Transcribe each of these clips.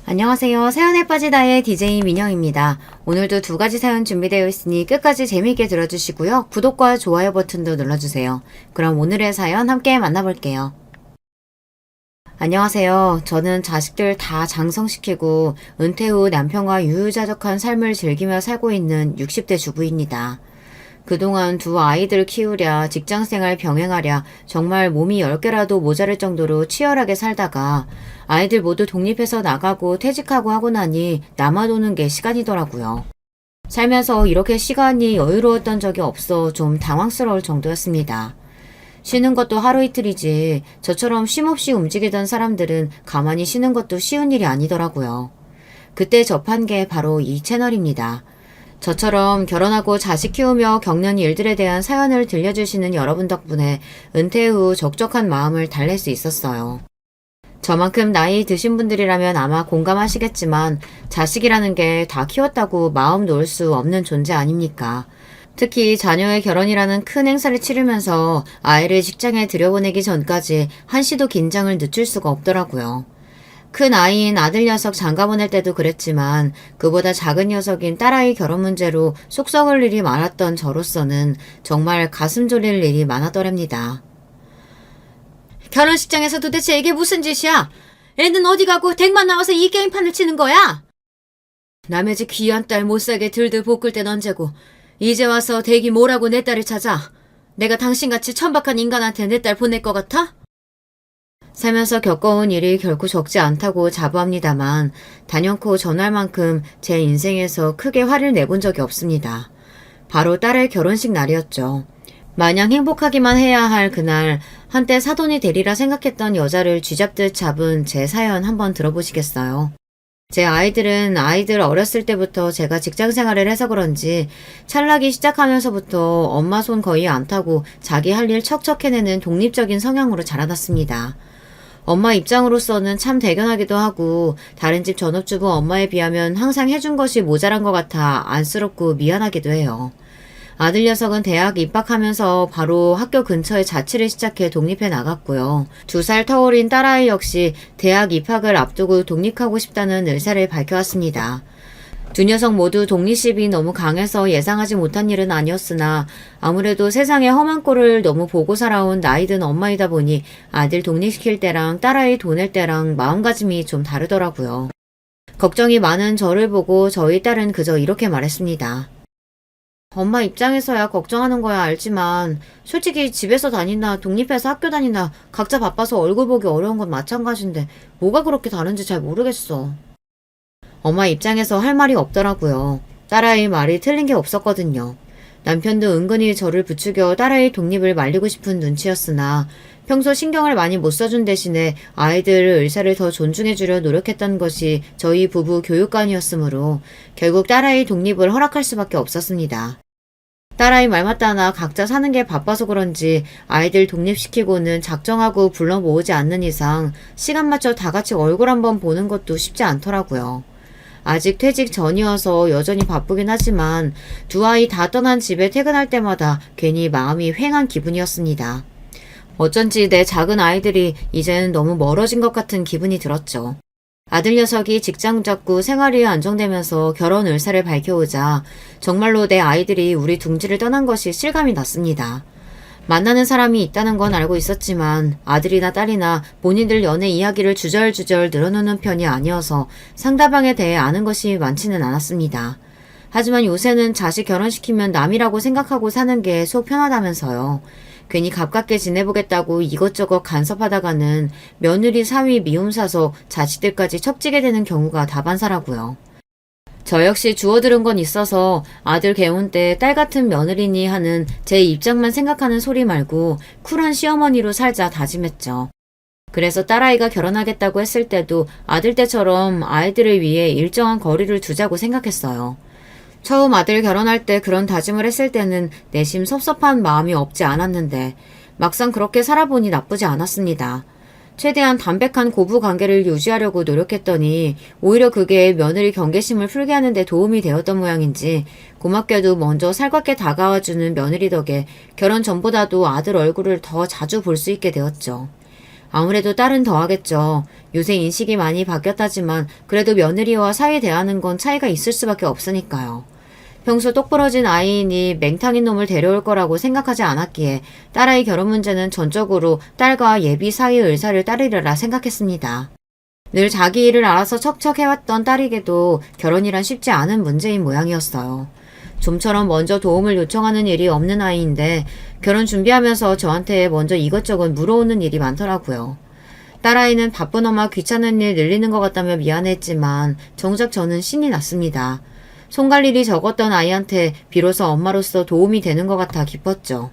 안녕하세요. 사연에 빠지다의 DJ 민영입니다. 오늘도 두 가지 사연 준비되어 있으니 끝까지 재미있게 들어주시고요. 구독과 좋아요 버튼도 눌러주세요. 그럼 오늘의 사연 함께 만나볼게요. 안녕하세요. 저는 자식들 다 장성시키고 은퇴 후 남편과 유유자적한 삶을 즐기며 살고 있는 60대 주부입니다. 그동안 두 아이들 키우랴 직장생활 병행하랴 정말 몸이 10개라도 모자랄 정도로 치열하게 살다가 아이들 모두 독립해서 나가고 퇴직하고 하고 나니 남아도는 게 시간이더라고요. 살면서 이렇게 시간이 여유로웠던 적이 없어 좀 당황스러울 정도였습니다. 쉬는 것도 하루 이틀이지 저처럼 쉼없이 움직이던 사람들은 가만히 쉬는 것도 쉬운 일이 아니더라고요. 그때 접한 게 바로 이 채널입니다. 저처럼 결혼하고 자식 키우며 겪는 일들에 대한 사연을 들려주시는 여러분 덕분에 은퇴 후 적적한 마음을 달랠 수 있었어요. 저만큼 나이 드신 분들이라면 아마 공감하시겠지만 자식이라는 게 다 키웠다고 마음 놓을 수 없는 존재 아닙니까? 특히 자녀의 결혼이라는 큰 행사를 치르면서 아이를 직장에 들여보내기 전까지 한시도 긴장을 늦출 수가 없더라고요. 큰 아이인 아들 녀석 장가 보낼 때도 그랬지만 그보다 작은 녀석인 딸아이 결혼 문제로 속 썩을 일이 많았던 저로서는 정말 가슴 졸일 일이 많았더랍니다. 결혼식장에서 도대체 이게 무슨 짓이야? 애는 어디 가고 댁만 나와서 이 게임판을 치는 거야? 남의 집 귀한 딸 못살게 들들 볶을 땐 언제고 이제 와서 댁이 뭐라고 내 딸을 찾아? 내가 당신같이 천박한 인간한테 내 딸 보낼 것 같아? 살면서 겪어온 일이 결코 적지 않다고 자부합니다만 단연코 전할 만큼 제 인생에서 크게 화를 내본 적이 없습니다. 바로 딸의 결혼식 날이었죠. 마냥 행복하기만 해야 할 그날 한때 사돈이 되리라 생각했던 여자를 쥐잡듯 잡은 제 사연 한번 들어보시겠어요? 제 아이들은 아이들 어렸을 때부터 제가 직장 생활을 해서 그런지 찰나기 시작하면서부터 엄마 손 거의 안 타고 자기 할 일 척척 해내는 독립적인 성향으로 자라났습니다. 엄마 입장으로서는 참 대견하기도 하고 다른 집 전업주부 엄마에 비하면 항상 해준 것이 모자란 것 같아 안쓰럽고 미안하기도 해요. 아들 녀석은 대학 입학하면서 바로 학교 근처에 자취를 시작해 독립해 나갔고요. 2살 터울인 딸아이 역시 대학 입학을 앞두고 독립하고 싶다는 의사를 밝혀왔습니다. 두 녀석 모두 독립심이 너무 강해서 예상하지 못한 일은 아니었으나 아무래도 세상의 험한 꼴을 너무 보고 살아온 나이든 엄마이다 보니 아들 독립시킬 때랑 딸아이 보낼 때랑 마음가짐이 좀 다르더라고요. 걱정이 많은 저를 보고 저희 딸은 그저 이렇게 말했습니다. 엄마 입장에서야 걱정하는 거야 알지만 솔직히 집에서 다니나 독립해서 학교 다니나 각자 바빠서 얼굴 보기 어려운 건 마찬가지인데 뭐가 그렇게 다른지 잘 모르겠어. 엄마 입장에서 할 말이 없더라고요. 딸아이 말이 틀린 게 없었거든요. 남편도 은근히 저를 부추겨 딸아이 독립을 말리고 싶은 눈치였으나 평소 신경을 많이 못 써준 대신에 아이들 의사를 더 존중해주려 노력했던 것이 저희 부부 교육관이었으므로 결국 딸아이 독립을 허락할 수밖에 없었습니다. 딸아이 말 맞다나 각자 사는 게 바빠서 그런지 아이들 독립시키고는 작정하고 불러 모으지 않는 이상 시간 맞춰 다 같이 얼굴 한번 보는 것도 쉽지 않더라고요. 아직 퇴직 전이어서 여전히 바쁘긴 하지만 두 아이 다 떠난 집에 퇴근할 때마다 괜히 마음이 휑한 기분이었습니다. 어쩐지 내 작은 아이들이 이제는 너무 멀어진 것 같은 기분이 들었죠. 아들 녀석이 직장 잡고 생활이 안정되면서 결혼 의사를 밝혀오자 정말로 내 아이들이 우리 둥지를 떠난 것이 실감이 났습니다. 만나는 사람이 있다는 건 알고 있었지만 아들이나 딸이나 본인들 연애 이야기를 주절주절 늘어놓는 편이 아니어서 상대방에 대해 아는 것이 많지는 않았습니다. 하지만 요새는 자식 결혼시키면 남이라고 생각하고 사는 게 속 편하다면서요. 괜히 가깝게 지내보겠다고 이것저것 간섭하다가는 며느리 사위 미움 사서 자식들까지 척지게 되는 경우가 다반사라고요. 저 역시 주워들은 건 있어서 아들 개혼 때 딸 같은 며느리니 하는 제 입장만 생각하는 소리 말고 쿨한 시어머니로 살자 다짐했죠. 그래서 딸아이가 결혼하겠다고 했을 때도 아들 때처럼 아이들을 위해 일정한 거리를 두자고 생각했어요. 처음 아들 결혼할 때 그런 다짐을 했을 때는 내심 섭섭한 마음이 없지 않았는데 막상 그렇게 살아보니 나쁘지 않았습니다. 최대한 담백한 고부 관계를 유지하려고 노력했더니 오히려 그게 며느리 경계심을 풀게 하는 데 도움이 되었던 모양인지 고맙게도 먼저 살갑게 다가와주는 며느리 덕에 결혼 전보다도 아들 얼굴을 더 자주 볼 수 있게 되었죠. 아무래도 딸은 더하겠죠. 요새 인식이 많이 바뀌었다지만 그래도 며느리와 사위 대하는 건 차이가 있을 수밖에 없으니까요. 평소 똑부러진 아이이니 맹탕인 놈을 데려올 거라고 생각하지 않았기에 딸아이 결혼 문제는 전적으로 딸과 예비 사위 의사를 따르리라 생각했습니다. 늘 자기 일을 알아서 척척 해왔던 딸에게도 결혼이란 쉽지 않은 문제인 모양이었어요. 좀처럼 먼저 도움을 요청하는 일이 없는 아이인데 결혼 준비하면서 저한테 먼저 이것저것 물어오는 일이 많더라고요. 딸아이는 바쁜 엄마 귀찮은 일 늘리는 것 같다며 미안했지만 정작 저는 신이 났습니다. 손갈 일이 적었던 아이한테 비로소 엄마로서 도움이 되는 것 같아 기뻤죠.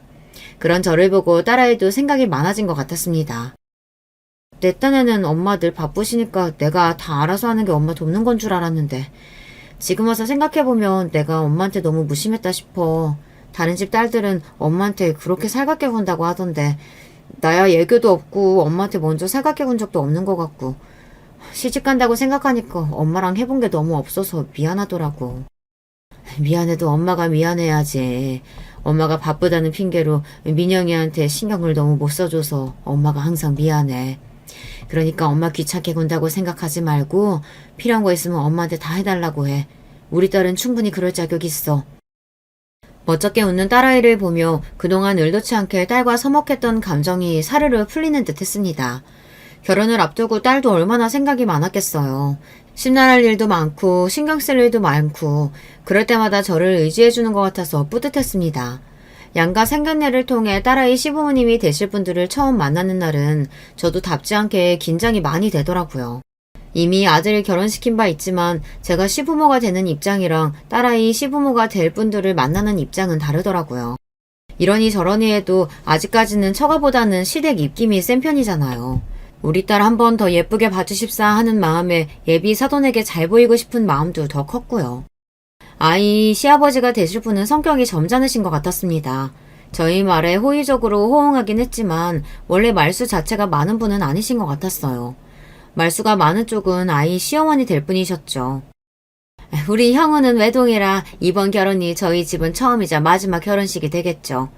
그런 저를 보고 딸아이도 생각이 많아진 것 같았습니다. 내 딴에는 엄마 늘 바쁘시니까 내가 다 알아서 하는 게 엄마 돕는 건 줄 알았는데 지금 와서 생각해보면 내가 엄마한테 너무 무심했다 싶어. 다른 집 딸들은 엄마한테 그렇게 살갑게 군다고 하던데 나야 애교도 없고 엄마한테 먼저 살갑게 군 적도 없는 것 같고 시집 간다고 생각하니까 엄마랑 해본 게 너무 없어서 미안하더라고. 미안해도 엄마가 미안해야지. 엄마가 바쁘다는 핑계로 민영이한테 신경을 너무 못 써줘서 엄마가 항상 미안해. 그러니까 엄마 귀찮게 군다고 생각하지 말고 필요한 거 있으면 엄마한테 다 해달라고 해. 우리 딸은 충분히 그럴 자격 있어. 멋쩍게 웃는 딸아이를 보며 그동안 의도치 않게 딸과 서먹했던 감정이 사르르 풀리는 듯 했습니다. 결혼을 앞두고 딸도 얼마나 생각이 많았겠어요. 심란할 일도 많고 신경 쓸 일도 많고 그럴 때마다 저를 의지해주는 것 같아서 뿌듯했습니다. 양가 상견례를 통해 딸아이 시부모님이 되실 분들을 처음 만나는 날은 저도 답지 않게 긴장이 많이 되더라고요. 이미 아들을 결혼시킨 바 있지만 제가 시부모가 되는 입장이랑 딸아이 시부모가 될 분들을 만나는 입장은 다르더라고요. 이러니 저러니 해도 아직까지는 처가보다는 시댁 입김이 센 편이잖아요. 우리 딸 한 번 더 예쁘게 봐주십사 하는 마음에 예비 사돈에게 잘 보이고 싶은 마음도 더 컸고요. 아이 시아버지가 되실 분은 성격이 점잖으신 것 같았습니다. 저희 말에 호의적으로 호응하긴 했지만 원래 말수 자체가 많은 분은 아니신 것 같았어요. 말수가 많은 쪽은 아이 시어머니 될 분이셨죠. 우리 형우는 외동이라 이번 결혼이 저희 집은 처음이자 마지막 결혼식이 되겠죠.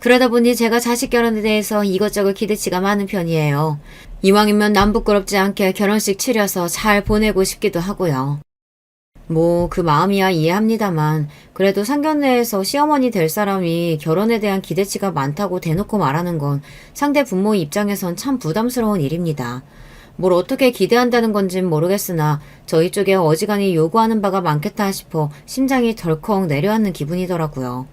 그러다 보니 제가 자식 결혼에 대해서 이것저것 기대치가 많은 편이에요. 이왕이면 남 부끄럽지 않게 결혼식 치려서 잘 보내고 싶기도 하고요. 뭐 그 마음이야 이해합니다만 그래도 상견례에서 시어머니 될 사람이 결혼에 대한 기대치가 많다고 대놓고 말하는 건 상대 부모 입장에선 참 부담스러운 일입니다. 뭘 어떻게 기대한다는 건진 모르겠으나 저희 쪽에 어지간히 요구하는 바가 많겠다 싶어 심장이 덜컥 내려앉는 기분이더라고요.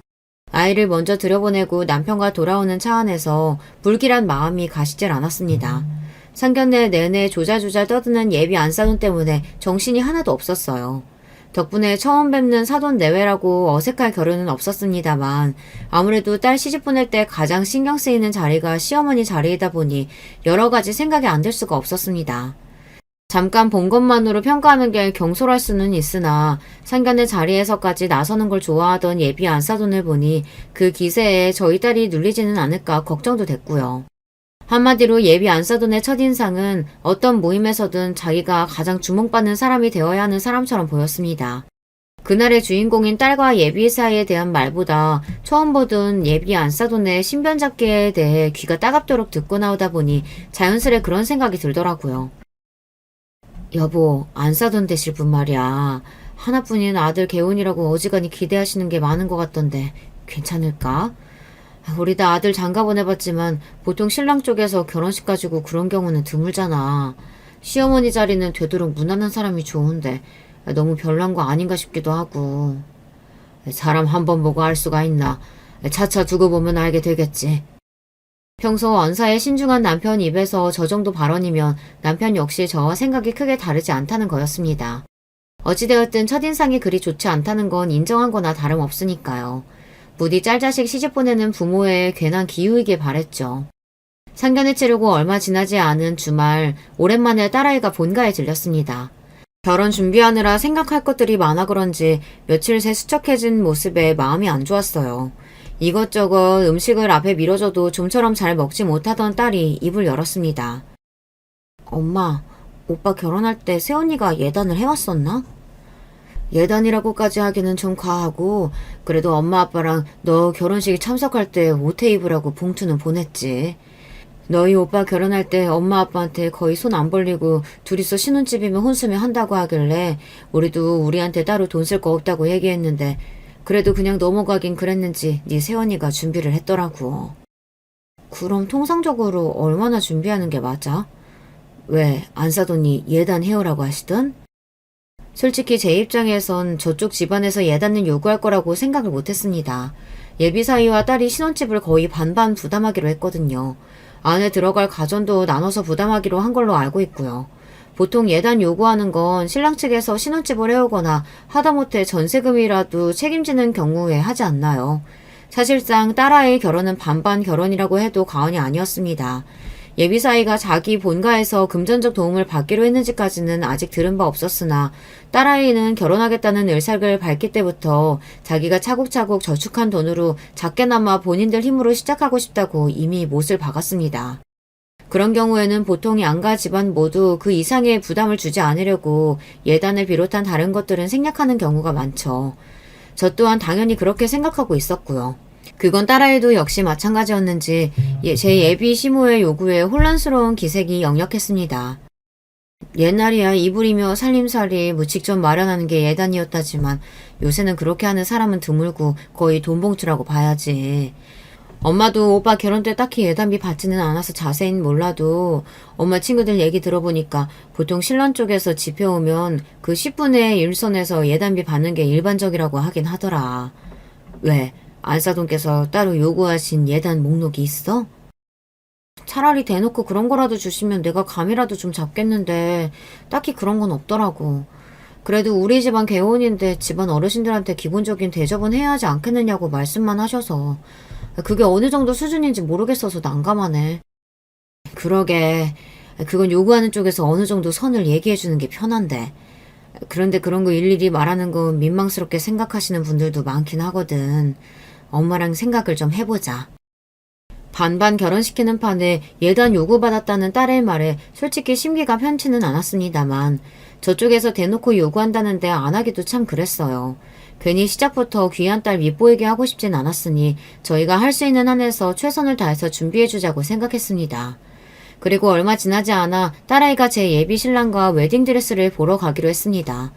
아이를 먼저 들여보내고 남편과 돌아오는 차 안에서 불길한 마음이 가시질 않았습니다. 상견례 내내 조잘조잘 떠드는 예비 안사돈 때문에 정신이 하나도 없었어요. 덕분에 처음 뵙는 사돈 내외라고 어색할 겨루는 없었습니다만 아무래도 딸 시집 보낼 때 가장 신경 쓰이는 자리가 시어머니 자리이다 보니 여러 가지 생각이 안 들 수가 없었습니다. 잠깐 본 것만으로 평가하는 게 경솔할 수는 있으나 상견례 자리에서까지 나서는 걸 좋아하던 예비 안사돈을 보니 그 기세에 저희 딸이 눌리지는 않을까 걱정도 됐고요. 한마디로 예비 안사돈의 첫인상은 어떤 모임에서든 자기가 가장 주목받는 사람이 되어야 하는 사람처럼 보였습니다. 그날의 주인공인 딸과 예비 사이에 대한 말보다 처음 보던 예비 안사돈의 신변잡기에 대해 귀가 따갑도록 듣고 나오다 보니 자연스레 그런 생각이 들더라고요. 여보, 안사돈 되실 분 말이야. 하나뿐인 아들 개운이라고 어지간히 기대하시는 게 많은 것 같던데 괜찮을까? 우리 다 아들 장가 보내봤지만 보통 신랑 쪽에서 결혼식 가지고 그런 경우는 드물잖아. 시어머니 자리는 되도록 무난한 사람이 좋은데 너무 별난 거 아닌가 싶기도 하고. 사람 한 번 보고 알 수가 있나. 차차 두고 보면 알게 되겠지. 평소 언사에 신중한 남편 입에서 저 정도 발언이면 남편 역시 저와 생각이 크게 다르지 않다는 거였습니다. 어찌되었든 첫인상이 그리 좋지 않다는 건 인정한 거나 다름없으니까요. 부디 짤자식 시집 보내는 부모의 괜한 기우이길 바랬죠. 상견례 치르고 얼마 지나지 않은 주말 오랜만에 딸아이가 본가에 들렸습니다. 결혼 준비하느라 생각할 것들이 많아 그런지 며칠 새 수척해진 모습에 마음이 안 좋았어요. 이것저것 음식을 앞에 밀어줘도 좀처럼 잘 먹지 못하던 딸이 입을 열었습니다. 엄마, 오빠 결혼할 때 새언니가 예단을 해왔었나? 예단이라고까지 하기는 좀 과하고 그래도 엄마 아빠랑 너 결혼식에 참석할 때 옷에 입으라고 봉투는 보냈지. 너희 오빠 결혼할 때 엄마 아빠한테 거의 손 안 벌리고 둘이서 신혼집이면 혼수면 한다고 하길래 우리도 우리한테 따로 돈 쓸 거 없다고 얘기했는데 그래도 그냥 넘어가긴 그랬는지 네 새언니가 준비를 했더라고. 그럼 통상적으로 얼마나 준비하는 게 맞아? 왜 안 사돈이 예단 해오라고 하시던? 솔직히 제 입장에선 저쪽 집안에서 예단을 요구할 거라고 생각을 못했습니다. 예비 사위와 딸이 신혼집을 거의 반반 부담하기로 했거든요. 안에 들어갈 가전도 나눠서 부담하기로 한 걸로 알고 있고요. 보통 예단 요구하는 건 신랑 측에서 신혼집을 해오거나 하다못해 전세금이라도 책임지는 경우에 하지 않나요? 사실상 딸아이의 결혼은 반반 결혼이라고 해도 과언이 아니었습니다. 예비사위가 자기 본가에서 금전적 도움을 받기로 했는지까지는 아직 들은 바 없었으나 딸아이는 결혼하겠다는 의사를 밝힐 때부터 자기가 차곡차곡 저축한 돈으로 작게나마 본인들 힘으로 시작하고 싶다고 이미 못을 박았습니다. 그런 경우에는 보통 양가 집안 모두 그 이상의 부담을 주지 않으려고 예단을 비롯한 다른 것들은 생략하는 경우가 많죠. 저 또한 당연히 그렇게 생각하고 있었고요. 그건 딸아이도 역시 마찬가지였는지 제 예비 시모의 요구에 혼란스러운 기색이 역력했습니다. 옛날이야 이불이며 살림살이 직접 마련하는 게 예단이었다지만 요새는 그렇게 하는 사람은 드물고 거의 돈봉투라고 봐야지. 엄마도 오빠 결혼 때 딱히 예단비 받지는 않아서 자세히는 몰라도 엄마 친구들 얘기 들어보니까 보통 신랑 쪽에서 집해오면 그 10분의 1선에서 예단비 받는 게 일반적이라고 하긴 하더라. 왜? 안사돈께서 따로 요구하신 예단 목록이 있어? 차라리 대놓고 그런 거라도 주시면 내가 감이라도 좀 잡겠는데 딱히 그런 건 없더라고. 그래도 우리 집안 개혼인데 집안 어르신들한테 기본적인 대접은 해야 하지 않겠느냐고 말씀만 하셔서 그게 어느 정도 수준인지 모르겠어서 난감하네. 그러게 그건 요구하는 쪽에서 어느 정도 선을 얘기해 주는 게 편한데 그런데 그런 거 일일이 말하는 건 민망스럽게 생각하시는 분들도 많긴 하거든. 엄마랑 생각을 좀 해보자. 반반 결혼시키는 판에 예단 요구받았다는 딸의 말에 솔직히 심기가 편치는 않았습니다만 저쪽에서 대놓고 요구한다는데 안 하기도 참 그랬어요. 괜히 시작부터 귀한 딸 밉보이게 하고 싶진 않았으니 저희가 할 수 있는 한에서 최선을 다해서 준비해주자고 생각했습니다. 그리고 얼마 지나지 않아 딸아이가 제 예비 신랑과 웨딩드레스를 보러 가기로 했습니다.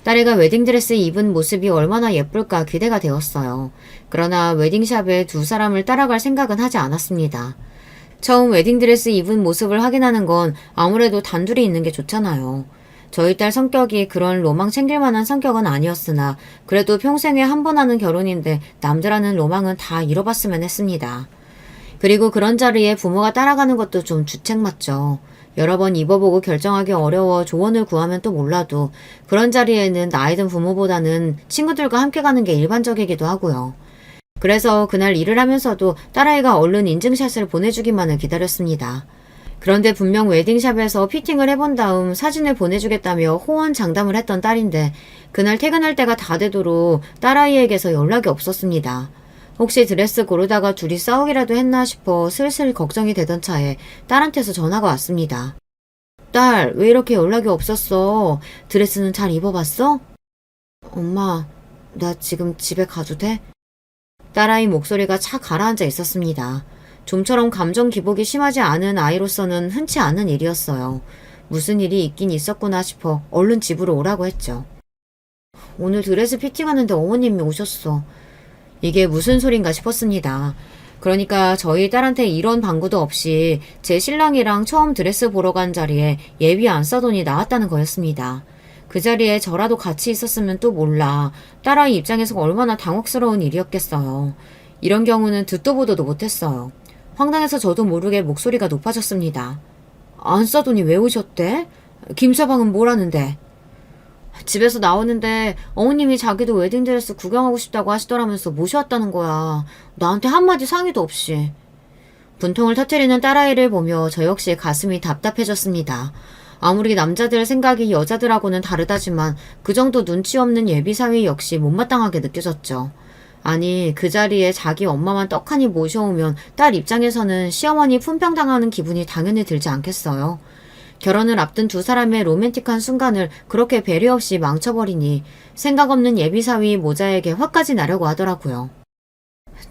딸애가 웨딩드레스 입은 모습이 얼마나 예쁠까 기대가 되었어요. 그러나 웨딩샵에 두 사람을 따라갈 생각은 하지 않았습니다. 처음 웨딩드레스 입은 모습을 확인하는 건 아무래도 단둘이 있는 게 좋잖아요. 저희 딸 성격이 그런 로망 챙길 만한 성격은 아니었으나 그래도 평생에 한 번 하는 결혼인데 남들 하는 로망은 다 이뤄봤으면 했습니다. 그리고 그런 자리에 부모가 따라가는 것도 좀 주책 맞죠. 여러 번 입어보고 결정하기 어려워 조언을 구하면 또 몰라도 그런 자리에는 나이든 부모보다는 친구들과 함께 가는 게 일반적이기도 하고요. 그래서 그날 일을 하면서도 딸아이가 얼른 인증샷을 보내주기만을 기다렸습니다. 그런데 분명 웨딩샵에서 피팅을 해본 다음 사진을 보내주겠다며 호언장담을 했던 딸인데 그날 퇴근할 때가 다 되도록 딸아이에게서 연락이 없었습니다. 혹시 드레스 고르다가 둘이 싸우기라도 했나 싶어 슬슬 걱정이 되던 차에 딸한테서 전화가 왔습니다. 딸, 왜 이렇게 연락이 없었어? 드레스는 잘 입어봤어? 엄마, 나 지금 집에 가도 돼? 딸아이 목소리가 착 가라앉아 있었습니다. 좀처럼 감정 기복이 심하지 않은 아이로서는 흔치 않은 일이었어요. 무슨 일이 있긴 있었구나 싶어 얼른 집으로 오라고 했죠. 오늘 드레스 피팅하는데 어머님이 오셨어. 이게 무슨 소린가 싶었습니다. 그러니까 저희 딸한테 이런 방구도 없이 제 신랑이랑 처음 드레스 보러 간 자리에 예비 안사돈이 나왔다는 거였습니다. 그 자리에 저라도 같이 있었으면 또 몰라. 딸아이 입장에서 얼마나 당혹스러운 일이었겠어요. 이런 경우는 듣도 보도도 못했어요. 황당해서 저도 모르게 목소리가 높아졌습니다. 안사돈이 왜 오셨대? 김서방은 뭐라는데? 집에서 나오는데 어머님이 자기도 웨딩드레스 구경하고 싶다고 하시더라면서 모셔왔다는 거야. 나한테 한마디 상의도 없이. 분통을 터뜨리는 딸아이를 보며 저 역시 가슴이 답답해졌습니다. 아무리 남자들 생각이 여자들하고는 다르다지만 그 정도 눈치 없는 예비사위 역시 못마땅하게 느껴졌죠. 아니 그 자리에 자기 엄마만 떡하니 모셔오면 딸 입장에서는 시어머니 품평당하는 기분이 당연히 들지 않겠어요. 결혼을 앞둔 두 사람의 로맨틱한 순간을 그렇게 배려 없이 망쳐버리니 생각 없는 예비사위 모자에게 화까지 나려고 하더라고요.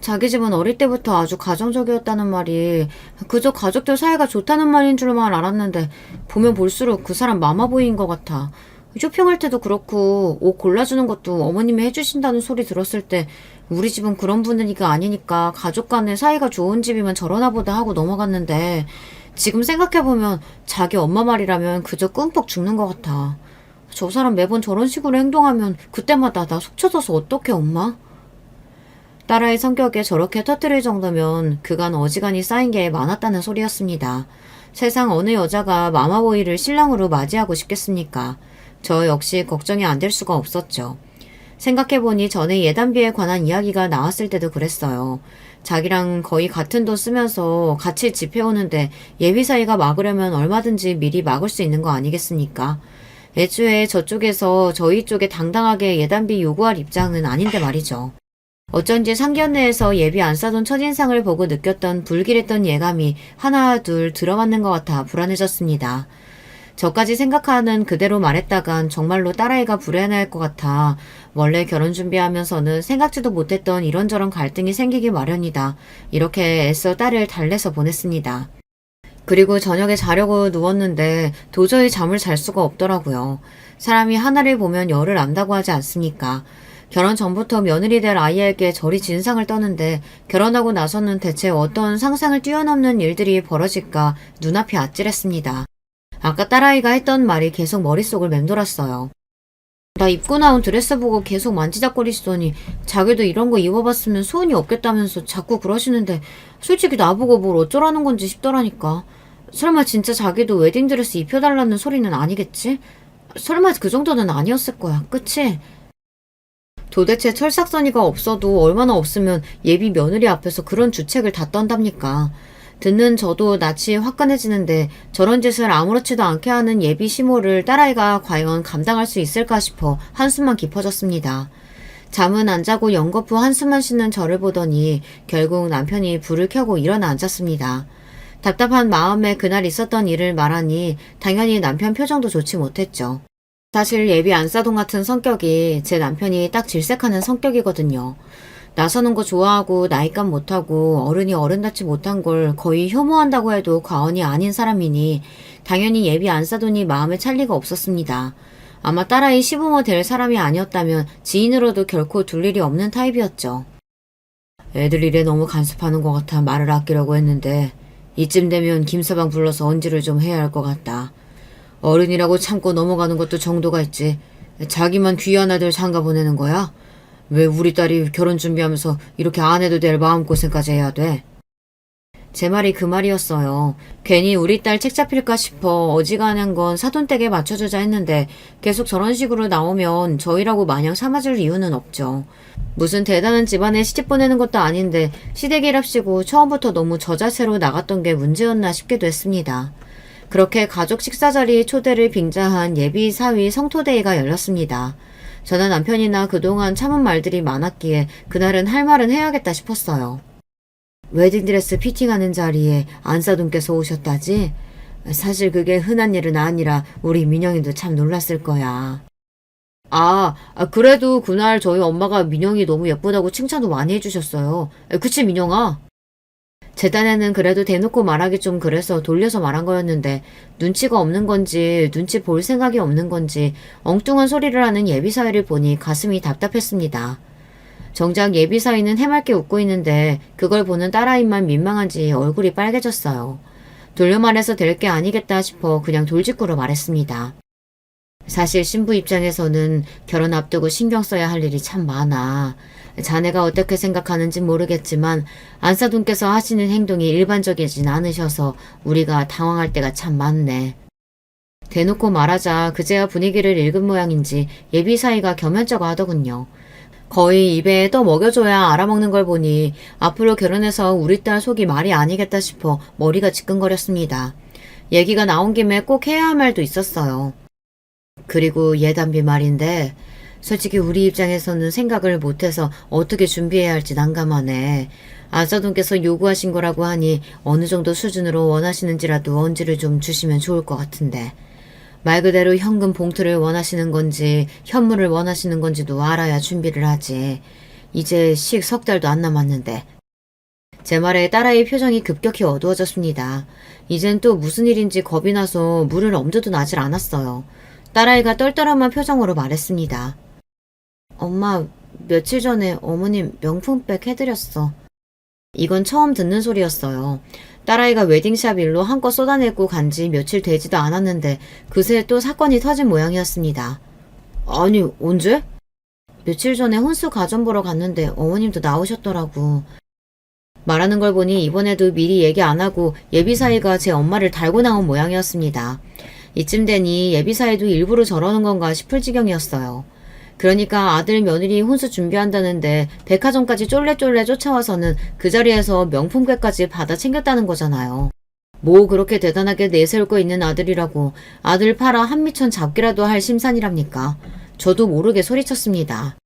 자기 집은 어릴 때부터 아주 가정적이었다는 말이 그저 가족들 사이가 좋다는 말인 줄만 알았는데 보면 볼수록 그 사람 마마보이인 것 같아. 쇼핑할 때도 그렇고 옷 골라주는 것도 어머님이 해주신다는 소리 들었을 때 우리 집은 그런 분위기가 아니니까 가족 간의 사이가 좋은 집이면 저러나 보다 하고 넘어갔는데 지금 생각해보면 자기 엄마 말이라면 그저 꿈뻑 죽는 것 같아. 저 사람 매번 저런 식으로 행동하면 그때마다 나 속 터져서 어떡해 엄마? 딸아이 성격에 저렇게 터뜨릴 정도면 그간 어지간히 쌓인 게 많았다는 소리였습니다. 세상 어느 여자가 마마보이를 신랑으로 맞이하고 싶겠습니까? 저 역시 걱정이 안 될 수가 없었죠. 생각해보니 전에 예단비에 관한 이야기가 나왔을 때도 그랬어요. 자기랑 거의 같은 돈 쓰면서 같이 집해오는데 예비 사이가 막으려면 얼마든지 미리 막을 수 있는 거 아니겠습니까? 애초에 저쪽에서 저희 쪽에 당당하게 예단비 요구할 입장은 아닌데 말이죠. 어쩐지 상견례에서 예비 안 싸던 첫인상을 보고 느꼈던 불길했던 예감이 하나 둘 들어맞는 것 같아 불안해졌습니다. 저까지 생각하는 그대로 말했다간 정말로 딸아이가 불안해할 것 같아 원래 결혼 준비하면서는 생각지도 못했던 이런저런 갈등이 생기기 마련이다. 이렇게 애써 딸을 달래서 보냈습니다. 그리고 저녁에 자려고 누웠는데 도저히 잠을 잘 수가 없더라고요. 사람이 하나를 보면 열을 안다고 하지 않습니까? 결혼 전부터 며느리 될 아이에게 저리 진상을 떠는데 결혼하고 나서는 대체 어떤 상상을 뛰어넘는 일들이 벌어질까 눈앞이 아찔했습니다. 아까 딸아이가 했던 말이 계속 머릿속을 맴돌았어요. 나 입고 나온 드레스 보고 계속 만지작거리시더니 자기도 이런 거 입어봤으면 소원이 없겠다면서 자꾸 그러시는데 솔직히 나보고 뭘 어쩌라는 건지 싶더라니까. 설마 진짜 자기도 웨딩드레스 입혀달라는 소리는 아니겠지? 설마 그 정도는 아니었을 거야. 그치? 도대체 철삭서니가 없어도 얼마나 없으면 예비 며느리 앞에서 그런 주책을 다 떤답니까? 듣는 저도 낯이 화끈해지는데 저런 짓을 아무렇지도 않게 하는 예비 시모를 딸아이가 과연 감당할 수 있을까 싶어 한숨만 깊어졌습니다. 잠은 안 자고 연거푸 한숨만 쉬는 저를 보더니 결국 남편이 불을 켜고 일어나 앉았습니다. 답답한 마음에 그날 있었던 일을 말하니 당연히 남편 표정도 좋지 못했죠. 사실 예비 안싸동 같은 성격이 제 남편이 딱 질색하는 성격이거든요. 나서는 거 좋아하고 나이값 못하고 어른이 어른답지 못한 걸 거의 혐오한다고 해도 과언이 아닌 사람이니 당연히 예비 안싸돈이 마음에 찰 리가 없었습니다. 아마 딸아이 시부모 될 사람이 아니었다면 지인으로도 결코 둘 일이 없는 타입이었죠. 애들 일에 너무 간섭하는 것 같아 말을 아끼려고 했는데 이쯤 되면 김서방 불러서 언지를 좀 해야 할 것 같다. 어른이라고 참고 넘어가는 것도 정도가 있지. 자기만 귀한 아들 장가 보내는 거야? 왜 우리 딸이 결혼 준비하면서 이렇게 안 해도 될 마음고생까지 해야 돼? 제 말이 그 말이었어요. 괜히 우리 딸 책 잡힐까 싶어 어지간한 건 사돈댁에 맞춰주자 했는데 계속 저런 식으로 나오면 저희라고 마냥 삼아줄 이유는 없죠. 무슨 대단한 집안에 시집 보내는 것도 아닌데 시댁이랍시고 처음부터 너무 저자세로 나갔던 게 문제였나 싶기도 했습니다. 그렇게 가족 식사 자리 초대를 빙자한 예비 사위 성토대회가 열렸습니다. 저는 남편이나 그동안 참은 말들이 많았기에 그날은 할 말은 해야겠다 싶었어요. 웨딩드레스 피팅하는 자리에 안사돈께서 오셨다지? 사실 그게 흔한 일은 아니라 우리 민영이도 참 놀랐을 거야. 그래도 그날 저희 엄마가 민영이 너무 예쁘다고 칭찬도 많이 해주셨어요. 그치 민영아? 제 딴에는 그래도 대놓고 말하기 좀 그래서 돌려서 말한 거였는데 눈치가 없는 건지 눈치 볼 생각이 없는 건지 엉뚱한 소리를 하는 예비사위를 보니 가슴이 답답했습니다. 정작 예비사위는 해맑게 웃고 있는데 그걸 보는 딸아이만 민망한지 얼굴이 빨개졌어요. 돌려 말해서 될 게 아니겠다 싶어 그냥 돌직구로 말했습니다. 사실 신부 입장에서는 결혼 앞두고 신경 써야 할 일이 참 많아. 자네가 어떻게 생각하는지 모르겠지만 안사돈께서 하시는 행동이 일반적이진 않으셔서 우리가 당황할 때가 참 많네. 대놓고 말하자 그제야 분위기를 읽은 모양인지 예비 사이가 겸연쩍어 하더군요. 거의 입에 떠 먹여줘야 알아먹는 걸 보니 앞으로 결혼해서 우리 딸 속이 말이 아니겠다 싶어 머리가 지끈거렸습니다. 얘기가 나온 김에 꼭 해야 할 말도 있었어요. 그리고 예단비 말인데 솔직히 우리 입장에서는 생각을 못해서 어떻게 준비해야 할지 난감하네. 안사돈께서 요구하신 거라고 하니 어느 정도 수준으로 원하시는지라도 언지를 좀 주시면 좋을 것 같은데. 말 그대로 현금 봉투를 원하시는 건지 현물을 원하시는 건지도 알아야 준비를 하지. 이제 식 석 달도 안 남았는데. 제 말에 딸아이의 표정이 급격히 어두워졌습니다. 이젠 또 무슨 일인지 겁이 나서 물을 엄두도 나질 않았어요. 딸아이가 떨떠름한 표정으로 말했습니다. 엄마, 며칠 전에 어머님 명품백 해드렸어. 이건 처음 듣는 소리였어요. 딸아이가 웨딩샵 일로 한껏 쏟아내고 간지 며칠 되지도 않았는데 그새 또 사건이 터진 모양이었습니다. 아니, 언제? 며칠 전에 혼수 가전 보러 갔는데 어머님도 나오셨더라고. 말하는 걸 보니 이번에도 미리 얘기 안 하고 예비사위가 제 엄마를 달고 나온 모양이었습니다. 이쯤 되니 예비사위도 일부러 저러는 건가 싶을 지경이었어요. 그러니까 아들 며느리 혼수 준비한다는데 백화점까지 쫄래쫄래 쫓아와서는 그 자리에서 명품백까지 받아 챙겼다는 거잖아요. 뭐 그렇게 대단하게 내세울 거 있는 아들이라고 아들 팔아 한미천 잡기라도 할 심산이랍니까? 저도 모르게 소리쳤습니다.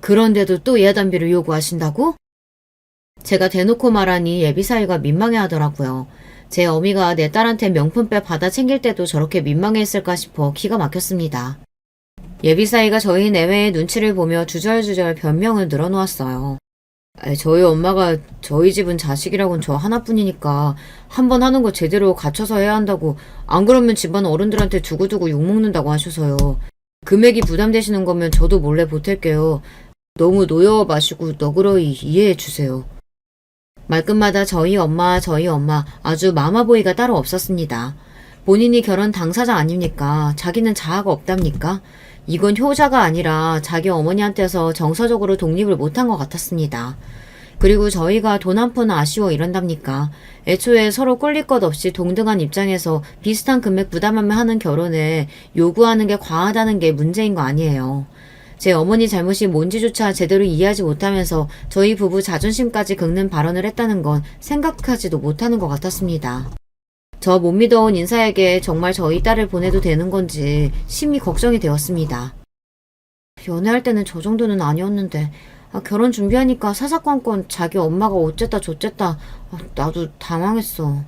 그런데도 또 예단비를 요구하신다고? 제가 대놓고 말하니 예비사위가 민망해 하더라고요. 제 어미가 내 딸한테 명품백 받아 챙길 때도 저렇게 민망해했을까 싶어 기가 막혔습니다. 예비사위가 저희 내외의 눈치를 보며 주절주절 변명을 늘어놓았어요. 저희 엄마가 저희 집은 자식이라곤 저 하나뿐이니까 한번 하는 거 제대로 갖춰서 해야 한다고, 안 그러면 집안 어른들한테 두고두고 욕먹는다고 하셔서요. 금액이 부담되시는 거면 저도 몰래 보탤게요. 너무 노여워 마시고 너그러이 이해해 주세요. 말끝마다 저희 엄마 아주 마마보이가 따로 없었습니다. 본인이 결혼 당사자 아닙니까? 자기는 자아가 없답니까? 이건 효자가 아니라 자기 어머니한테서 정서적으로 독립을 못한 것 같았습니다. 그리고 저희가 돈 한 푼 아쉬워 이런답니까? 애초에 서로 꿀릴 것 없이 동등한 입장에서 비슷한 금액 부담하며 하는 결혼에 요구하는 게 과하다는 게 문제인 거 아니에요. 제 어머니 잘못이 뭔지조차 제대로 이해하지 못하면서 저희 부부 자존심까지 긁는 발언을 했다는 건 생각하지도 못하는 것 같았습니다. 저 못 믿어온 인사에게 정말 저희 딸을 보내도 되는 건지 심히 걱정이 되었습니다. 연애할 때는 저 정도는 아니었는데 결혼 준비하니까 사사건건 자기 엄마가 어쨌다 저쨌다. 나도 당황했어.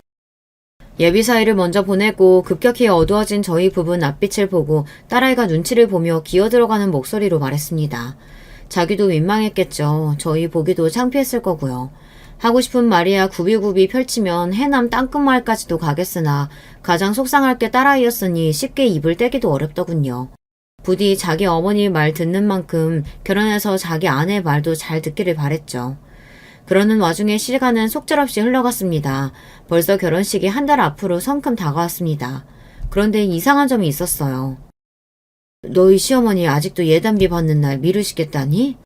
예비사위를 먼저 보내고 급격히 어두워진 저희 부부 낯빛을 보고 딸아이가 눈치를 보며 기어들어가는 목소리로 말했습니다. 자기도 민망했겠죠. 저희 보기도 창피했을 거고요. 하고 싶은 말이야 굽이굽이 펼치면 해남 땅끝마을까지도 가겠으나 가장 속상할 게 딸아이였으니 쉽게 입을 떼기도 어렵더군요. 부디 자기 어머니 말 듣는 만큼 결혼해서 자기 아내 말도 잘 듣기를 바랬죠. 그러는 와중에 시간은 속절없이 흘러갔습니다. 벌써 결혼식이 한 달 앞으로 성큼 다가왔습니다. 그런데 이상한 점이 있었어요. 너희 시어머니 아직도 예단비 받는 날 미루시겠다니?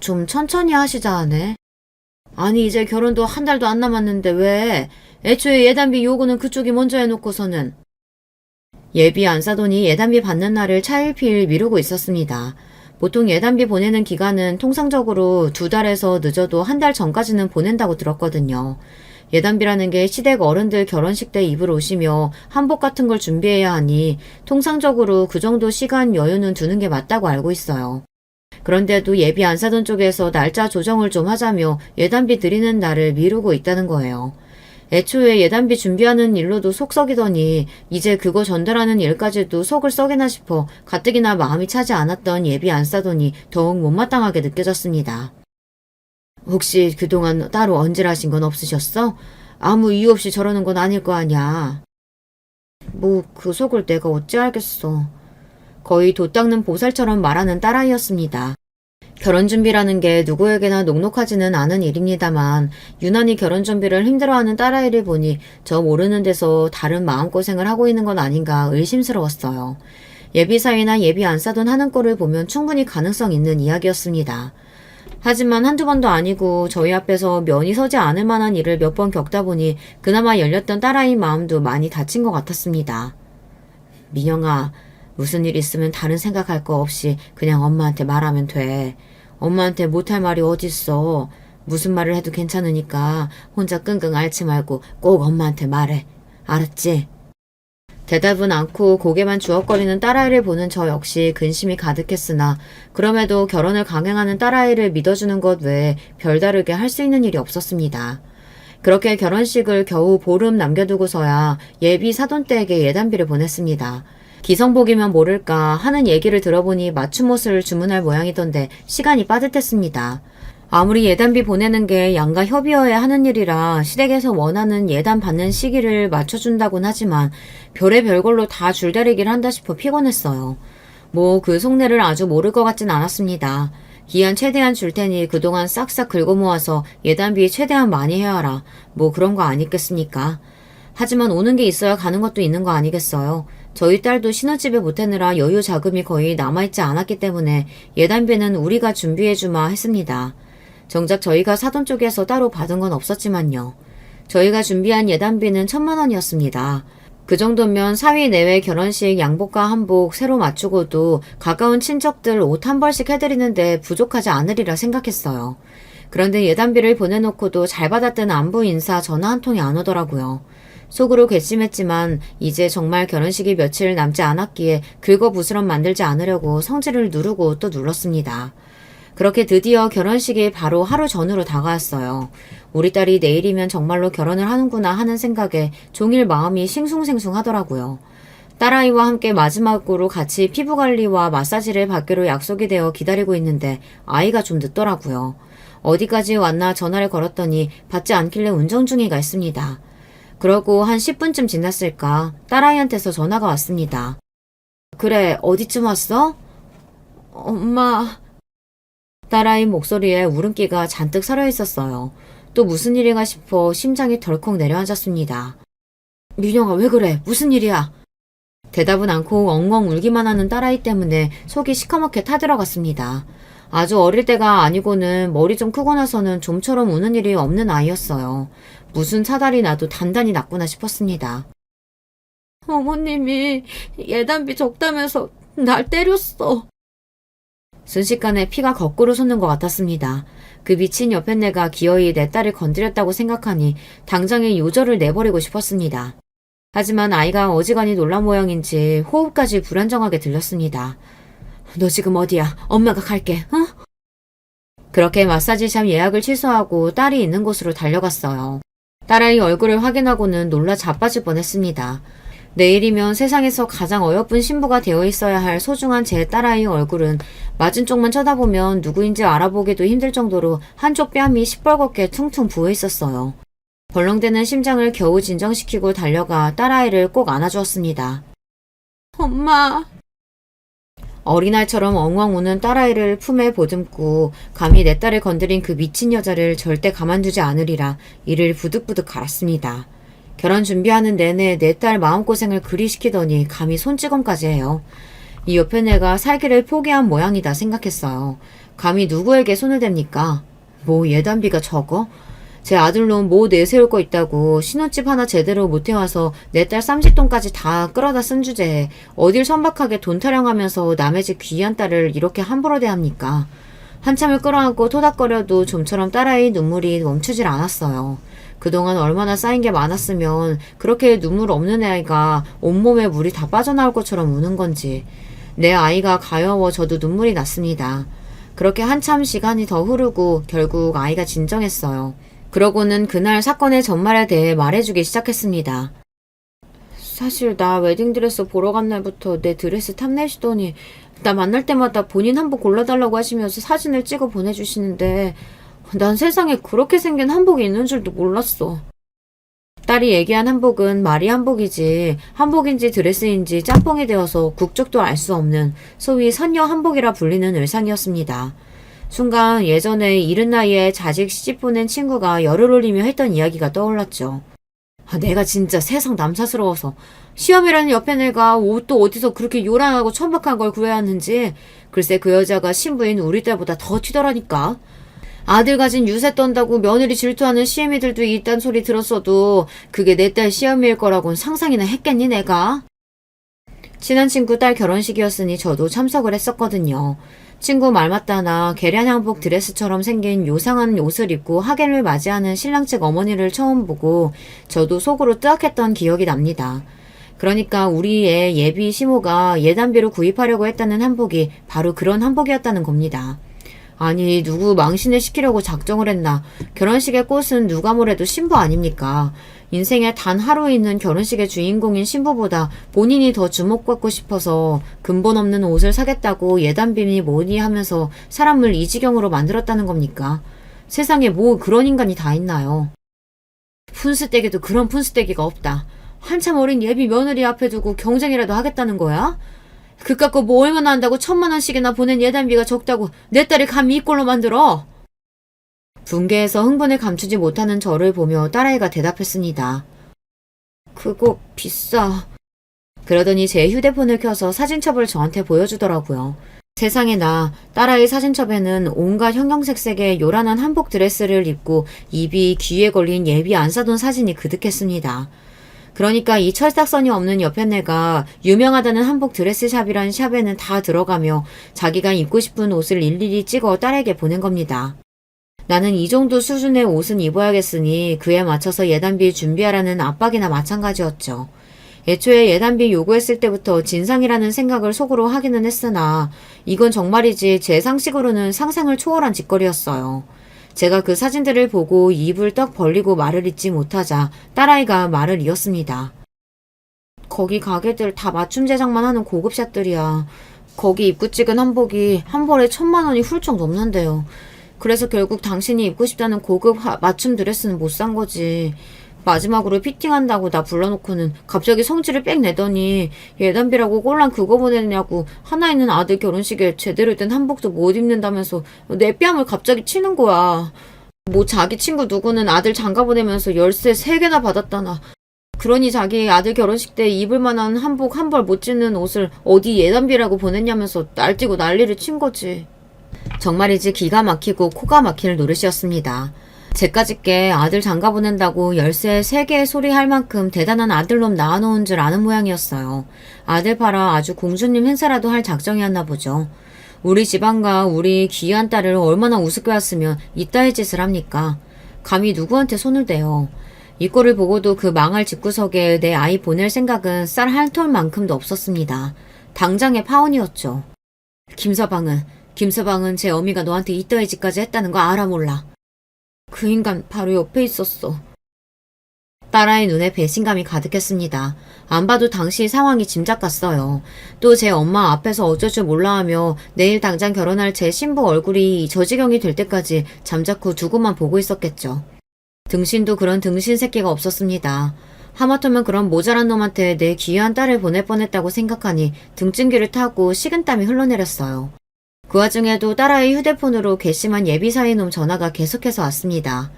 좀 천천히 하시자 하네. 아니 이제 결혼도 한 달도 안 남았는데 왜? 애초에 예단비 요구는 그쪽이 먼저 해놓고서는. 예비 안사돈이 예단비 받는 날을 차일피일 미루고 있었습니다. 보통 예단비 보내는 기간은 통상적으로 2달에서 늦어도 한 달 전까지는 보낸다고 들었거든요. 예단비라는 게 시댁 어른들 결혼식 때 입을 옷이며 한복 같은 걸 준비해야 하니 통상적으로 그 정도 시간 여유는 두는 게 맞다고 알고 있어요. 그런데도 예비 안사돈 쪽에서 날짜 조정을 좀 하자며 예단비 드리는 날을 미루고 있다는 거예요. 애초에 예단비 준비하는 일로도 속 썩이더니 이제 그거 전달하는 일까지도 속을 썩이나 싶어 가뜩이나 마음이 차지 않았던 예비 안사돈이 더욱 못마땅하게 느껴졌습니다. 혹시 그동안 따로 언질하신 건 없으셨어? 아무 이유 없이 저러는 건 아닐 거 아냐. 뭐 그 속을 내가 어찌 알겠어. 거의 돛 닦는 보살처럼 말하는 딸아이였습니다. 결혼 준비라는 게 누구에게나 녹록하지는 않은 일입니다만 유난히 결혼 준비를 힘들어하는 딸아이를 보니 저 모르는 데서 다른 마음고생을 하고 있는 건 아닌가 의심스러웠어요. 예비사위나 예비 안사돈 하는 꼴을 보면 충분히 가능성 있는 이야기였습니다. 하지만 한두 번도 아니고 저희 앞에서 면이 서지 않을 만한 일을 몇 번 겪다 보니 그나마 열렸던 딸아이 마음도 많이 다친 것 같았습니다. 민영아, 무슨 일 있으면 다른 생각할 거 없이 그냥 엄마한테 말하면 돼. 엄마한테 못할 말이 어딨어. 무슨 말을 해도 괜찮으니까 혼자 끙끙 앓지 말고 꼭 엄마한테 말해. 알았지? 대답은 않고 고개만 주걱거리는 딸아이를 보는 저 역시 근심이 가득했으나 그럼에도 결혼을 강행하는 딸아이를 믿어주는 것 외에 별다르게 할 수 있는 일이 없었습니다. 그렇게 결혼식을 겨우 보름 남겨두고서야 예비 사돈댁에 예단비를 보냈습니다. 기성복이면 모를까 하는 얘기를 들어보니 맞춤옷을 주문할 모양이던데 시간이 빠듯했습니다. 아무리 예단비 보내는 게 양가 협의어야 하는 일이라 시댁에서 원하는 예단 받는 시기를 맞춰준다곤 하지만 별의별 걸로 다 줄다리기를 한다 싶어 피곤했어요. 뭐 그 속내를 아주 모를 것 같진 않았습니다. 기한 최대한 줄 테니 그동안 싹싹 긁어 모아서 예단비 최대한 많이 해와라. 뭐 그런 거 아니겠습니까? 하지만 오는 게 있어야 가는 것도 있는 거 아니겠어요? 저희 딸도 신혼집에 보태느라 여유 자금이 거의 남아있지 않았기 때문에 예단비는 우리가 준비해주마 했습니다. 정작 저희가 사돈 쪽에서 따로 받은 건 없었지만요. 저희가 준비한 예단비는 1,000,000원이었습니다. 그 정도면 사위 내외 결혼식 양복과 한복 새로 맞추고도 가까운 친척들 옷 한 벌씩 해드리는데 부족하지 않으리라 생각했어요. 그런데 예단비를 보내놓고도 잘 받았던 안부 인사 전화 한 통이 안 오더라고요. 속으로 괘씸했지만 이제 정말 결혼식이 며칠 남지 않았기에 긁어부스럼 만들지 않으려고 성질을 누르고 또 눌렀습니다. 그렇게 드디어 결혼식이 바로 하루 전으로 다가왔어요. 우리 딸이 내일이면 정말로 결혼을 하는구나 하는 생각에 종일 마음이 싱숭생숭하더라고요. 딸아이와 함께 마지막으로 같이 피부관리와 마사지를 받기로 약속이 되어 기다리고 있는데 아이가 좀 늦더라고요. 어디까지 왔나 전화를 걸었더니 받지 않길래 운전 중이가 있습니다. 그러고 한 10분쯤 지났을까 딸아이한테서 전화가 왔습니다. 그래, 어디쯤 왔어? 엄마... 딸아이 목소리에 울음기가 잔뜩 서려 있었어요. 또 무슨 일인가 싶어 심장이 덜컥 내려앉았습니다. 민영아, 왜 그래? 무슨 일이야? 대답은 않고 엉엉 울기만 하는 딸아이 때문에 속이 시커멓게 타들어갔습니다. 아주 어릴 때가 아니고는 머리 좀 크고 나서는 좀처럼 우는 일이 없는 아이였어요. 무슨 사달이 나도 단단히 났구나 싶었습니다. 어머님이 예단비 적다면서 날 때렸어. 순식간에 피가 거꾸로 솟는 것 같았습니다. 그 미친 여편네가 기어이 내 딸을 건드렸다고 생각하니 당장에 요절을 내버리고 싶었습니다. 하지만 아이가 어지간히 놀란 모양인지 호흡까지 불안정하게 들렸습니다. 너 지금 어디야? 엄마가 갈게, 응? 그렇게 마사지샵 예약을 취소하고 딸이 있는 곳으로 달려갔어요. 딸아이 얼굴을 확인하고는 놀라 자빠질 뻔했습니다. 내일이면 세상에서 가장 어여쁜 신부가 되어 있어야 할 소중한 제 딸아이 얼굴은 맞은 쪽만 쳐다보면 누구인지 알아보기도 힘들 정도로 한쪽 뺨이 시뻘겋게 퉁퉁 부어 있었어요. 벌렁대는 심장을 겨우 진정시키고 달려가 딸아이를 꼭 안아주었습니다. 엄마. 어린아이처럼 엉엉 우는 딸아이를 품에 보듬고 감히 내 딸을 건드린 그 미친 여자를 절대 가만두지 않으리라 이를 부득부득 갈았습니다. 결혼 준비하는 내내 내 딸 마음고생을 그리 시키더니 감히 손찌검까지 해요. 이 옆에 애가 살기를 포기한 모양이다 생각했어요. 감히 누구에게 손을 댑니까? 뭐 예단비가 적어? 제 아들놈 뭐 내세울 거 있다고 신혼집 하나 제대로 못 해와서 내 딸 쌈짓돈까지 다 끌어다 쓴 주제에 어딜 선박하게 돈 타령하면서 남의 집 귀한 딸을 이렇게 함부로 대합니까? 한참을 끌어안고 토닥거려도 좀처럼 딸아이 눈물이 멈추질 않았어요. 그동안 얼마나 쌓인 게 많았으면 그렇게 눈물 없는 아이가 온몸에 물이 다 빠져나올 것처럼 우는 건지. 내 아이가 가여워 저도 눈물이 났습니다. 그렇게 한참 시간이 더 흐르고 결국 아이가 진정했어요. 그러고는 그날 사건의 전말에 대해 말해주기 시작했습니다. 사실 나 웨딩드레스 보러 간 날부터 내 드레스 탐내시더니 나 만날 때마다 본인 한복 골라달라고 하시면서 사진을 찍어 보내주시는데 난 세상에 그렇게 생긴 한복이 있는 줄도 몰랐어. 딸이 얘기한 한복은 말이 한복이지 한복인지 드레스인지 짬뽕이 되어서 국적도 알 수 없는 소위 선녀 한복이라 불리는 의상이었습니다. 순간 예전에 이른 나이에 자식 시집 보낸 친구가 열을 올리며 했던 이야기가 떠올랐죠. 내가 진짜 세상 남사스러워서 시험이라는 옆에 애가 옷도 어디서 그렇게 요란하고 천박한 걸 구해야 하는지 글쎄 그 여자가 신부인 우리 딸보다 더 튀더라니까. 아들 가진 유세 떤다고 며느리 질투하는 시애미들도 있단 소리 들었어도 그게 내 딸 시어미일 거라고는 상상이나 했겠니 내가? 친한 친구 딸 결혼식이었으니 저도 참석을 했었거든요. 친구 말 맞다나 계량양복 드레스처럼 생긴 요상한 옷을 입고 하객을 맞이하는 신랑 측 어머니를 처음 보고 저도 속으로 뜨악했던 기억이 납니다. 그러니까 우리의 예비 시모가 예단비로 구입하려고 했다는 한복이 바로 그런 한복이었다는 겁니다. 아니, 누구 망신을 시키려고 작정을 했나. 결혼식의 꽃은 누가 뭐래도 신부 아닙니까? 인생에 단 하루 있는 결혼식의 주인공인 신부보다 본인이 더 주목받고 싶어서 근본 없는 옷을 사겠다고 예단빔이 뭐니 하면서 사람을 이 지경으로 만들었다는 겁니까? 세상에 뭐 그런 인간이 다 있나요? 푼스떼기도 그런 푼스떼기가 없다. 한참 어린 예비 며느리 앞에 두고 경쟁이라도 하겠다는 거야? 그깟 거 뭐 얼마나 한다고 1,000만 원씩이나 보낸 예단비가 적다고 내 딸을 감히 이 꼴로 만들어? 분개해서 흥분을 감추지 못하는 저를 보며 딸아이가 대답했습니다. 그거 비싸. 그러더니 제 휴대폰을 켜서 사진첩을 저한테 보여주더라고요. 세상에나 딸아이 사진첩에는 온갖 형형색색의 요란한 한복 드레스를 입고 입이 귀에 걸린 예비 안 사돈 사진이 그득했습니다. 그러니까 이 철딱선이 없는 여편네가 유명하다는 한복 드레스샵이란 샵에는 다 들어가며 자기가 입고 싶은 옷을 일일이 찍어 딸에게 보낸 겁니다. 나는 이 정도 수준의 옷은 입어야겠으니 그에 맞춰서 예단비 준비하라는 압박이나 마찬가지였죠. 애초에 예단비 요구했을 때부터 진상이라는 생각을 속으로 하기는 했으나 이건 정말이지 제 상식으로는 상상을 초월한 짓거리였어요. 제가 그 사진들을 보고 입을 떡 벌리고 말을 잇지 못하자 딸아이가 말을 이었습니다. 거기 가게들 다 맞춤 제작만 하는 고급샷들이야. 거기 입고 찍은 한복이 한 벌에 1,000만 원이 훌쩍 넘는데요. 그래서 결국 당신이 입고 싶다는 고급 맞춤 드레스는 못 산 거지. 마지막으로 피팅한다고 나 불러놓고는 갑자기 성질을 빽 내더니 예단비라고 꼴랑 그거 보내냐고 하나 있는 아들 결혼식에 제대로 된 한복도 못 입는다면서 내 뺨을 갑자기 치는 거야. 뭐 자기 친구 누구는 아들 장가 보내면서 열쇠 3개나 받았다나. 그러니 자기 아들 결혼식 때 입을 만한 한복 한 벌 못 짓는 옷을 어디 예단비라고 보냈냐면서 날뛰고 난리를 친 거지. 정말이지 기가 막히고 코가 막힐 노릇이었습니다. 제까짓게 아들 장가 보낸다고 열쇠 3개의 소리 할 만큼 대단한 아들놈 낳아놓은 줄 아는 모양이었어요. 아들 팔아 아주 공주님 행사라도 할 작정이었나 보죠. 우리 집안과 우리 귀한 딸을 얼마나 우습게 왔으면 이따위 짓을 합니까? 감히 누구한테 손을 대요. 이 꼴을 보고도 그 망할 집구석에 내 아이 보낼 생각은 쌀 한 톨만큼도 없었습니다. 당장의 파혼이었죠. 김서방은 제 어미가 너한테 이따위 짓까지 했다는 거 알아 몰라. 그 인간 바로 옆에 있었어. 딸아이 눈에 배신감이 가득했습니다. 안 봐도 당시 상황이 짐작 갔어요. 또 제 엄마 앞에서 어쩔 줄 몰라 하며 내일 당장 결혼할 제 신부 얼굴이 저 지경이 될 때까지 잠자코 두고만 보고 있었겠죠. 등신도 그런 등신 새끼가 없었습니다. 하마터면 그런 모자란 놈한테 내 귀한 딸을 보낼 뻔했다고 생각하니 등찜기를 타고 식은땀이 흘러내렸어요. 그 와중에도 딸아이 휴대폰으로 괘씸한 예비사위놈 전화가 계속해서 왔습니다.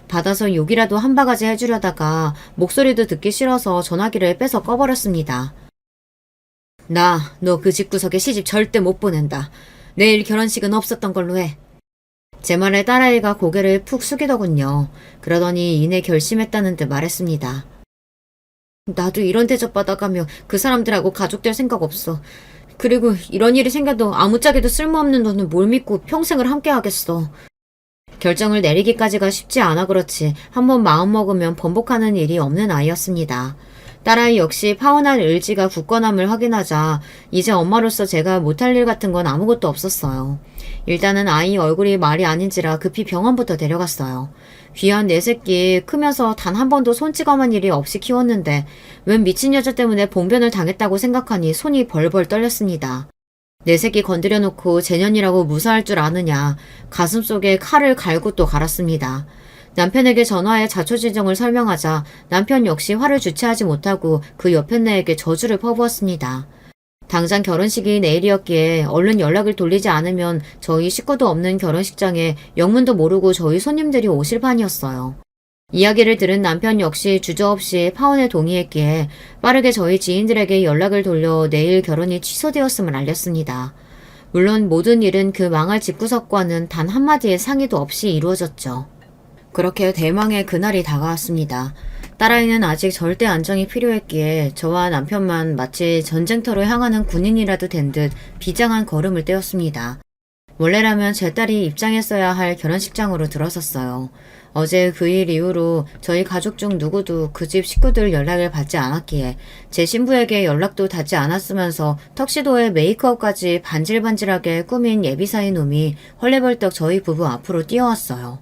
받아서 욕이라도 한 바가지 해주려다가 목소리도 듣기 싫어서 전화기를 빼서 꺼버렸습니다. 너 그 집구석에 시집 절대 못 보낸다. 내일 결혼식은 없었던 걸로 해. 제 말에 딸아이가 고개를 푹 숙이더군요. 그러더니 이내 결심했다는 듯 말했습니다. 나도 이런 대접 받아가며 그 사람들하고 가족될 생각 없어. 그리고 이런 일이 생겨도 아무짝에도 쓸모없는 너는 뭘 믿고 평생을 함께 하겠어. 결정을 내리기까지가 쉽지 않아 그렇지 한번 마음먹으면 번복하는 일이 없는 아이였습니다. 딸아이 역시 파혼할 의지가 굳건함을 확인하자 이제 엄마로서 제가 못할 일 같은 건 아무것도 없었어요. 일단은 아이 얼굴이 말이 아닌지라 급히 병원부터 데려갔어요. 귀한 내 새끼 크면서 단 한 번도 손찌검한 일이 없이 키웠는데 웬 미친 여자 때문에 봉변을 당했다고 생각하니 손이 벌벌 떨렸습니다. 내 새끼 건드려놓고 재년이라고 무사할 줄 아느냐. 가슴속에 칼을 갈고 또 갈았습니다. 남편에게 전화해 자초지정을 설명하자 남편 역시 화를 주체하지 못하고 그 여편네에게 저주를 퍼부었습니다. 당장 결혼식이 내일이었기에 얼른 연락을 돌리지 않으면 저희 식구도 없는 결혼식장에 영문도 모르고 저희 손님들이 오실 판이었어요. 이야기를 들은 남편 역시 주저없이 파혼에 동의했기에 빠르게 저희 지인들에게 연락을 돌려 내일 결혼이 취소되었음을 알렸습니다. 물론 모든 일은 그 망할 집구석과는 단 한마디의 상의도 없이 이루어졌죠. 그렇게 대망의 그날이 다가왔습니다. 딸아이는 아직 절대 안정이 필요했기에 저와 남편만 마치 전쟁터로 향하는 군인이라도 된 듯 비장한 걸음을 떼었습니다. 원래라면 제 딸이 입장했어야 할 결혼식장으로 들어섰어요. 어제 그 일 이후로 저희 가족 중 누구도 그 집 식구들 연락을 받지 않았기에 제 신부에게 연락도 닿지 않았으면서 턱시도에 메이크업까지 반질반질하게 꾸민 예비사위 놈이 헐레벌떡 저희 부부 앞으로 뛰어왔어요.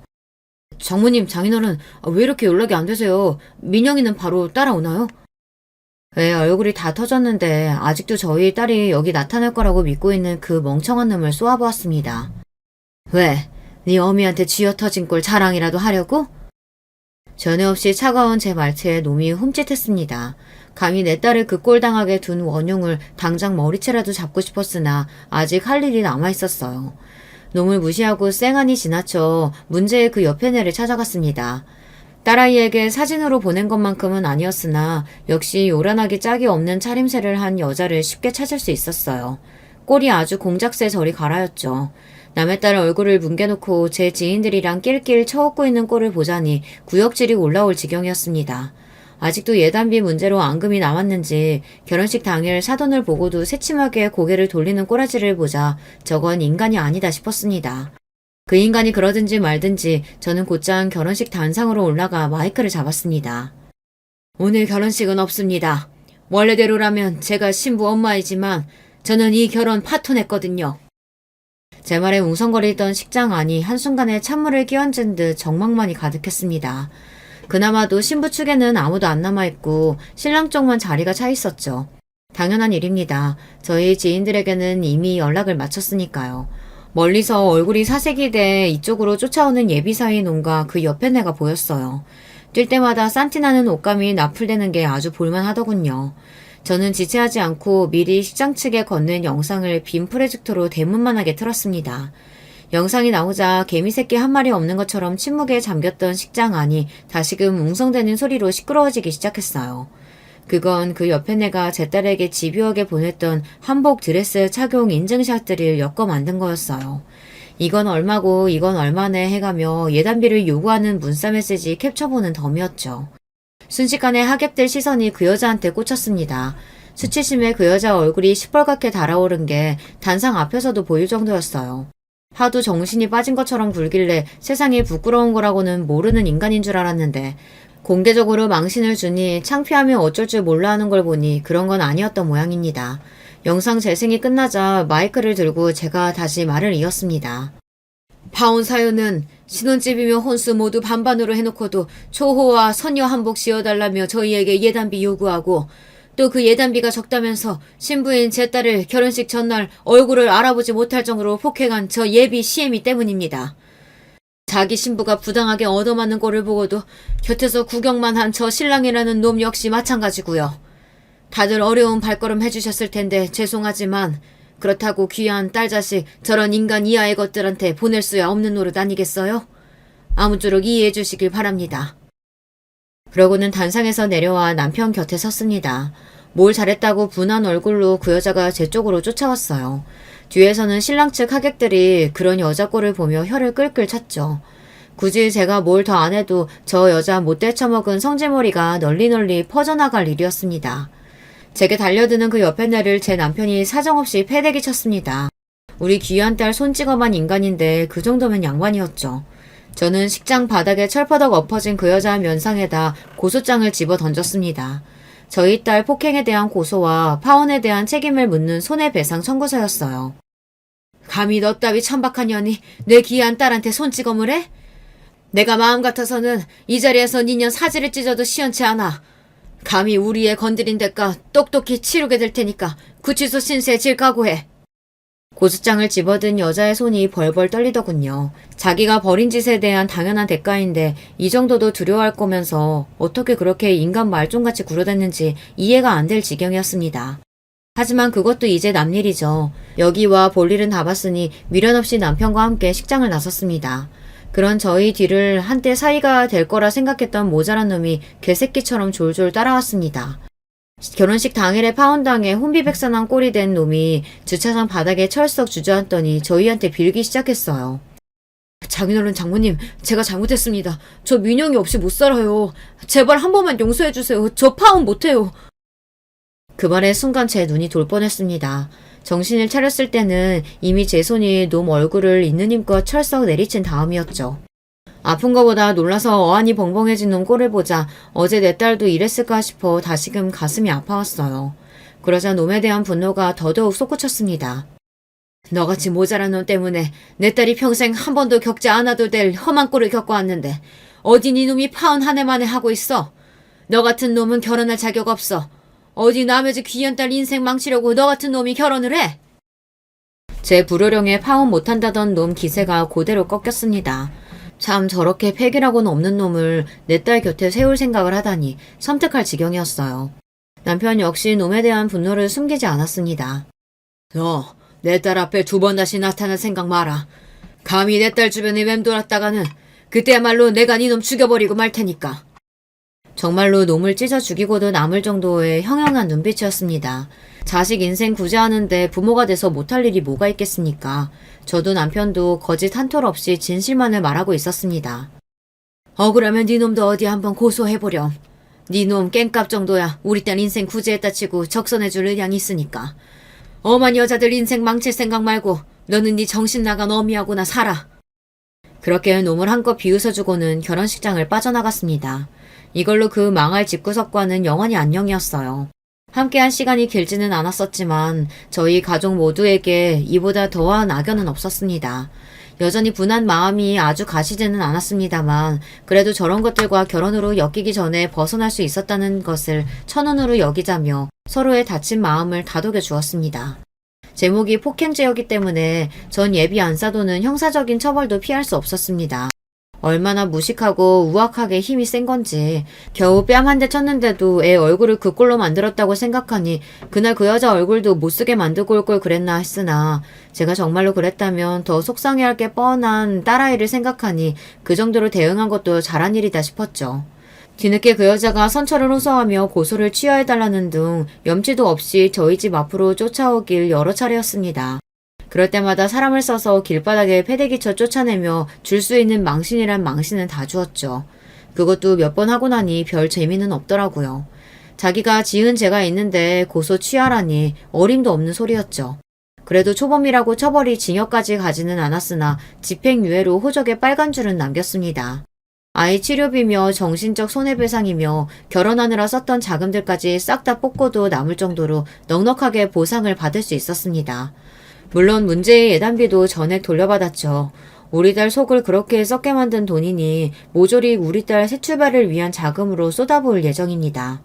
장모님, 장인어른, 왜 이렇게 연락이 안 되세요? 민영이는 바로 따라오나요? 왜 얼굴이 다 터졌는데 아직도 저희 딸이 여기 나타날 거라고 믿고 있는 그 멍청한 놈을 쏘아보았습니다. 왜? 네 어미한테 쥐어 터진 꼴 자랑이라도 하려고? 전혀 없이 차가운 제 말투에 놈이 흠칫했습니다. 감히 내 딸을 그 꼴 당하게 둔 원흉을 당장 머리채라도 잡고 싶었으나 아직 할 일이 남아있었어요. 놈을 무시하고 쌩하니 지나쳐 문제의 그 옆에 내를 찾아갔습니다. 딸아이에게 사진으로 보낸 것만큼은 아니었으나 역시 요란하기 짝이 없는 차림새를 한 여자를 쉽게 찾을 수 있었어요. 꼴이 아주 공작새 저리 가라였죠. 남의 딸 얼굴을 뭉개놓고 제 지인들이랑 낄낄 쳐웃고 있는 꼴을 보자니 구역질이 올라올 지경이었습니다. 아직도 예단비 문제로 앙금이 남았는지 결혼식 당일 사돈을 보고도 새침하게 고개를 돌리는 꼬라지를 보자 저건 인간이 아니다 싶었습니다. 그 인간이 그러든지 말든지 저는 곧장 결혼식 단상으로 올라가 마이크를 잡았습니다. 오늘 결혼식은 없습니다. 원래대로라면 제가 신부 엄마이지만 저는 이 결혼 파토냈거든요. 제 말에 웅성거리던 식장 안이 한순간에 찬물을 끼얹은 듯 적막만이 가득했습니다. 그나마도 신부 측에는 아무도 안 남아있고 신랑 쪽만 자리가 차 있었죠. 당연한 일입니다. 저희 지인들에게는 이미 연락을 마쳤으니까요. 멀리서 얼굴이 사색이 돼 이쪽으로 쫓아오는 예비사위 놈과 그 옆에 내가 보였어요. 뛸 때마다 산티나는 옷감이 나풀대는 게 아주 볼만하더군요. 저는 지체하지 않고 미리 식장 측에 건넨 영상을 빔 프로젝터로 대문만하게 틀었습니다. 영상이 나오자 개미새끼 한 마리 없는 것처럼 침묵에 잠겼던 식장 안이 다시금 웅성대는 소리로 시끄러워지기 시작했어요. 그건 그 옆에 내가 제 딸에게 집요하게 보냈던 한복 드레스 착용 인증샷들을 엮어 만든 거였어요. 이건 얼마고 이건 얼마네 해가며 예단비를 요구하는 문자 메시지 캡처보는 덤이었죠. 순식간에 하객들 시선이 그 여자한테 꽂혔습니다. 수치심에 그 여자 얼굴이 시뻘겋게 달아오른 게 단상 앞에서도 보일 정도였어요. 하도 정신이 빠진 것처럼 굴길래 세상이 부끄러운 거라고는 모르는 인간인 줄 알았는데 공개적으로 망신을 주니 창피하며 어쩔 줄 몰라 하는 걸 보니 그런 건 아니었던 모양입니다. 영상 재생이 끝나자 마이크를 들고 제가 다시 말을 이었습니다. 파혼 사연은 신혼집이며 혼수 모두 반반으로 해놓고도 초호와 선녀 한복 씌워달라며 저희에게 예단비 요구하고 또 그 예단비가 적다면서 신부인 제 딸을 결혼식 전날 얼굴을 알아보지 못할 정도로 폭행한 저 예비 시애미 때문입니다. 자기 신부가 부당하게 얻어맞는 꼴을 보고도 곁에서 구경만 한 저 신랑이라는 놈 역시 마찬가지고요. 다들 어려운 발걸음 해주셨을 텐데 죄송하지만 그렇다고 귀한 딸 자식 저런 인간 이하의 것들한테 보낼 수야 없는 노릇 아니겠어요? 아무쪼록 이해해 주시길 바랍니다. 그러고는 단상에서 내려와 남편 곁에 섰습니다. 뭘 잘했다고 분한 얼굴로 그 여자가 제 쪽으로 쫓아왔어요. 뒤에서는 신랑 측 하객들이 그런 여자 꼴을 보며 혀를 끌끌 찼죠. 굳이 제가 뭘 더 안 해도 저 여자 못 데쳐먹은 성질머리가 널리 퍼져나갈 일이었습니다. 제게 달려드는 그 옆에 내를 제 남편이 사정없이 패대기 쳤습니다. 우리 귀한 딸 손찌검한 인간인데 그 정도면 양반이었죠. 저는 식장 바닥에 철퍼덕 엎어진 그 여자 면상에다 고소장을 집어 던졌습니다. 저희 딸 폭행에 대한 고소와 파혼에 대한 책임을 묻는 손해배상 청구서였어요. 감히 너 따위 천박한 년이 내 귀한 딸한테 손찌검을 해? 내가 마음 같아서는 이 자리에서 니년 사지를 찢어도 시원치 않아. 감히 우리 애 건드린 대가 똑똑히 치르게 될 테니까 구치소 신세 질 각오해. 고소장을 집어든 여자의 손이 벌벌 떨리더군요. 자기가 벌인 짓에 대한 당연한 대가인데 이 정도도 두려워할 거면서 어떻게 그렇게 인간 말종같이 굴어댔는지 이해가 안 될 지경이었습니다. 하지만 그것도 이제 남일이죠. 여기와 볼 일은 다 봤으니 미련 없이 남편과 함께 식장을 나섰습니다. 그런 저희 뒤를 한때 사이가 될 거라 생각했던 모자란 놈이 개새끼처럼 졸졸 따라왔습니다. 결혼식 당일에 파혼당해 혼비백산한 꼴이 된 놈이 주차장 바닥에 철썩 주저앉더니 저희한테 빌기 시작했어요. 장인어른 장모님, 제가 잘못했습니다. 저 민영이 없이 못 살아요. 제발 한 번만 용서해주세요. 저 파혼 못해요. 그 말에 순간 제 눈이 돌 뻔했습니다. 정신을 차렸을 때는 이미 제 손이 놈 얼굴을 있는 힘껏 철썩 내리친 다음이었죠. 아픈 거보다 놀라서 어안이 벙벙해진 놈 꼴을 보자 어제 내 딸도 이랬을까 싶어 다시금 가슴이 아파왔어요. 그러자 놈에 대한 분노가 더더욱 솟구쳤습니다. 너같이 모자란 놈 때문에 내 딸이 평생 한 번도 겪지 않아도 될 험한 꼴을 겪어왔는데 어디 네 놈이 파혼 한 해 만에 하고 있어? 너 같은 놈은 결혼할 자격 없어. 어디 남의 집 귀한 딸 인생 망치려고 너 같은 놈이 결혼을 해? 제 불효령에 파혼 못한다던 놈 기세가 그대로 꺾였습니다. 참 저렇게 패기라고는 없는 놈을 내 딸 곁에 세울 생각을 하다니 섬뜩할 지경이었어요. 남편 역시 놈에 대한 분노를 숨기지 않았습니다. 너 내 딸 앞에 두 번 다시 나타날 생각 마라. 감히 내 딸 주변에 맴돌았다가는 그때야말로 내가 네 놈 죽여버리고 말 테니까. 정말로 놈을 찢어 죽이고도 남을 정도의 형형한 눈빛이었습니다. 자식 인생 구제하는데 부모가 돼서 못할 일이 뭐가 있겠습니까? 저도 남편도 거짓 한 톨 없이 진실만을 말하고 있었습니다. 억울하면 네 놈도 어디 한번 고소해보렴. 네 놈 깽값 정도야 우리 딸 인생 구제했다 치고 적선해줄 의향이 있으니까. 엄한 여자들 인생 망칠 생각 말고 너는 네 정신 나간 어미하고나 살아. 그렇게 놈을 한껏 비웃어주고는 결혼식장을 빠져나갔습니다. 이걸로 그 망할 집구석과는 영원히 안녕이었어요. 함께한 시간이 길지는 않았었지만 저희 가족 모두에게 이보다 더한 악연은 없었습니다. 여전히 분한 마음이 아주 가시지는 않았습니다만 그래도 저런 것들과 결혼으로 엮이기 전에 벗어날 수 있었다는 것을 천운으로 여기자며 서로의 다친 마음을 다독여 주었습니다. 제목이 폭행죄였기 때문에 전 예비 안사도는 형사적인 처벌도 피할 수 없었습니다. 얼마나 무식하고 우악하게 힘이 센 건지 겨우 뺨 한 대 쳤는데도 애 얼굴을 그 꼴로 만들었다고 생각하니 그날 그 여자 얼굴도 못쓰게 만들고 올 걸 그랬나 했으나 제가 정말로 그랬다면 더 속상해할 게 뻔한 딸아이를 생각하니 그 정도로 대응한 것도 잘한 일이다 싶었죠. 뒤늦게 그 여자가 선처를 호소하며 고소를 취하해달라는 등 염치도 없이 저희 집 앞으로 쫓아오길 여러 차례였습니다. 그럴 때마다 사람을 써서 길바닥에 패대기쳐 쫓아내며 줄 수 있는 망신이란 망신은 다 주었죠. 그것도 몇 번 하고 나니 별 재미는 없더라고요. 자기가 지은 죄가 있는데 고소 취하라니 어림도 없는 소리였죠. 그래도 초범이라고 처벌이 징역까지 가지는 않았으나 집행유예로 호적에 빨간 줄은 남겼습니다. 아이 치료비며 정신적 손해배상이며 결혼하느라 썼던 자금들까지 싹 다 뽑고도 남을 정도로 넉넉하게 보상을 받을 수 있었습니다. 물론 문제의 예단비도 전액 돌려받았죠. 우리 딸 속을 그렇게 썩게 만든 돈이니 모조리 우리 딸 새 출발을 위한 자금으로 쏟아부을 예정입니다.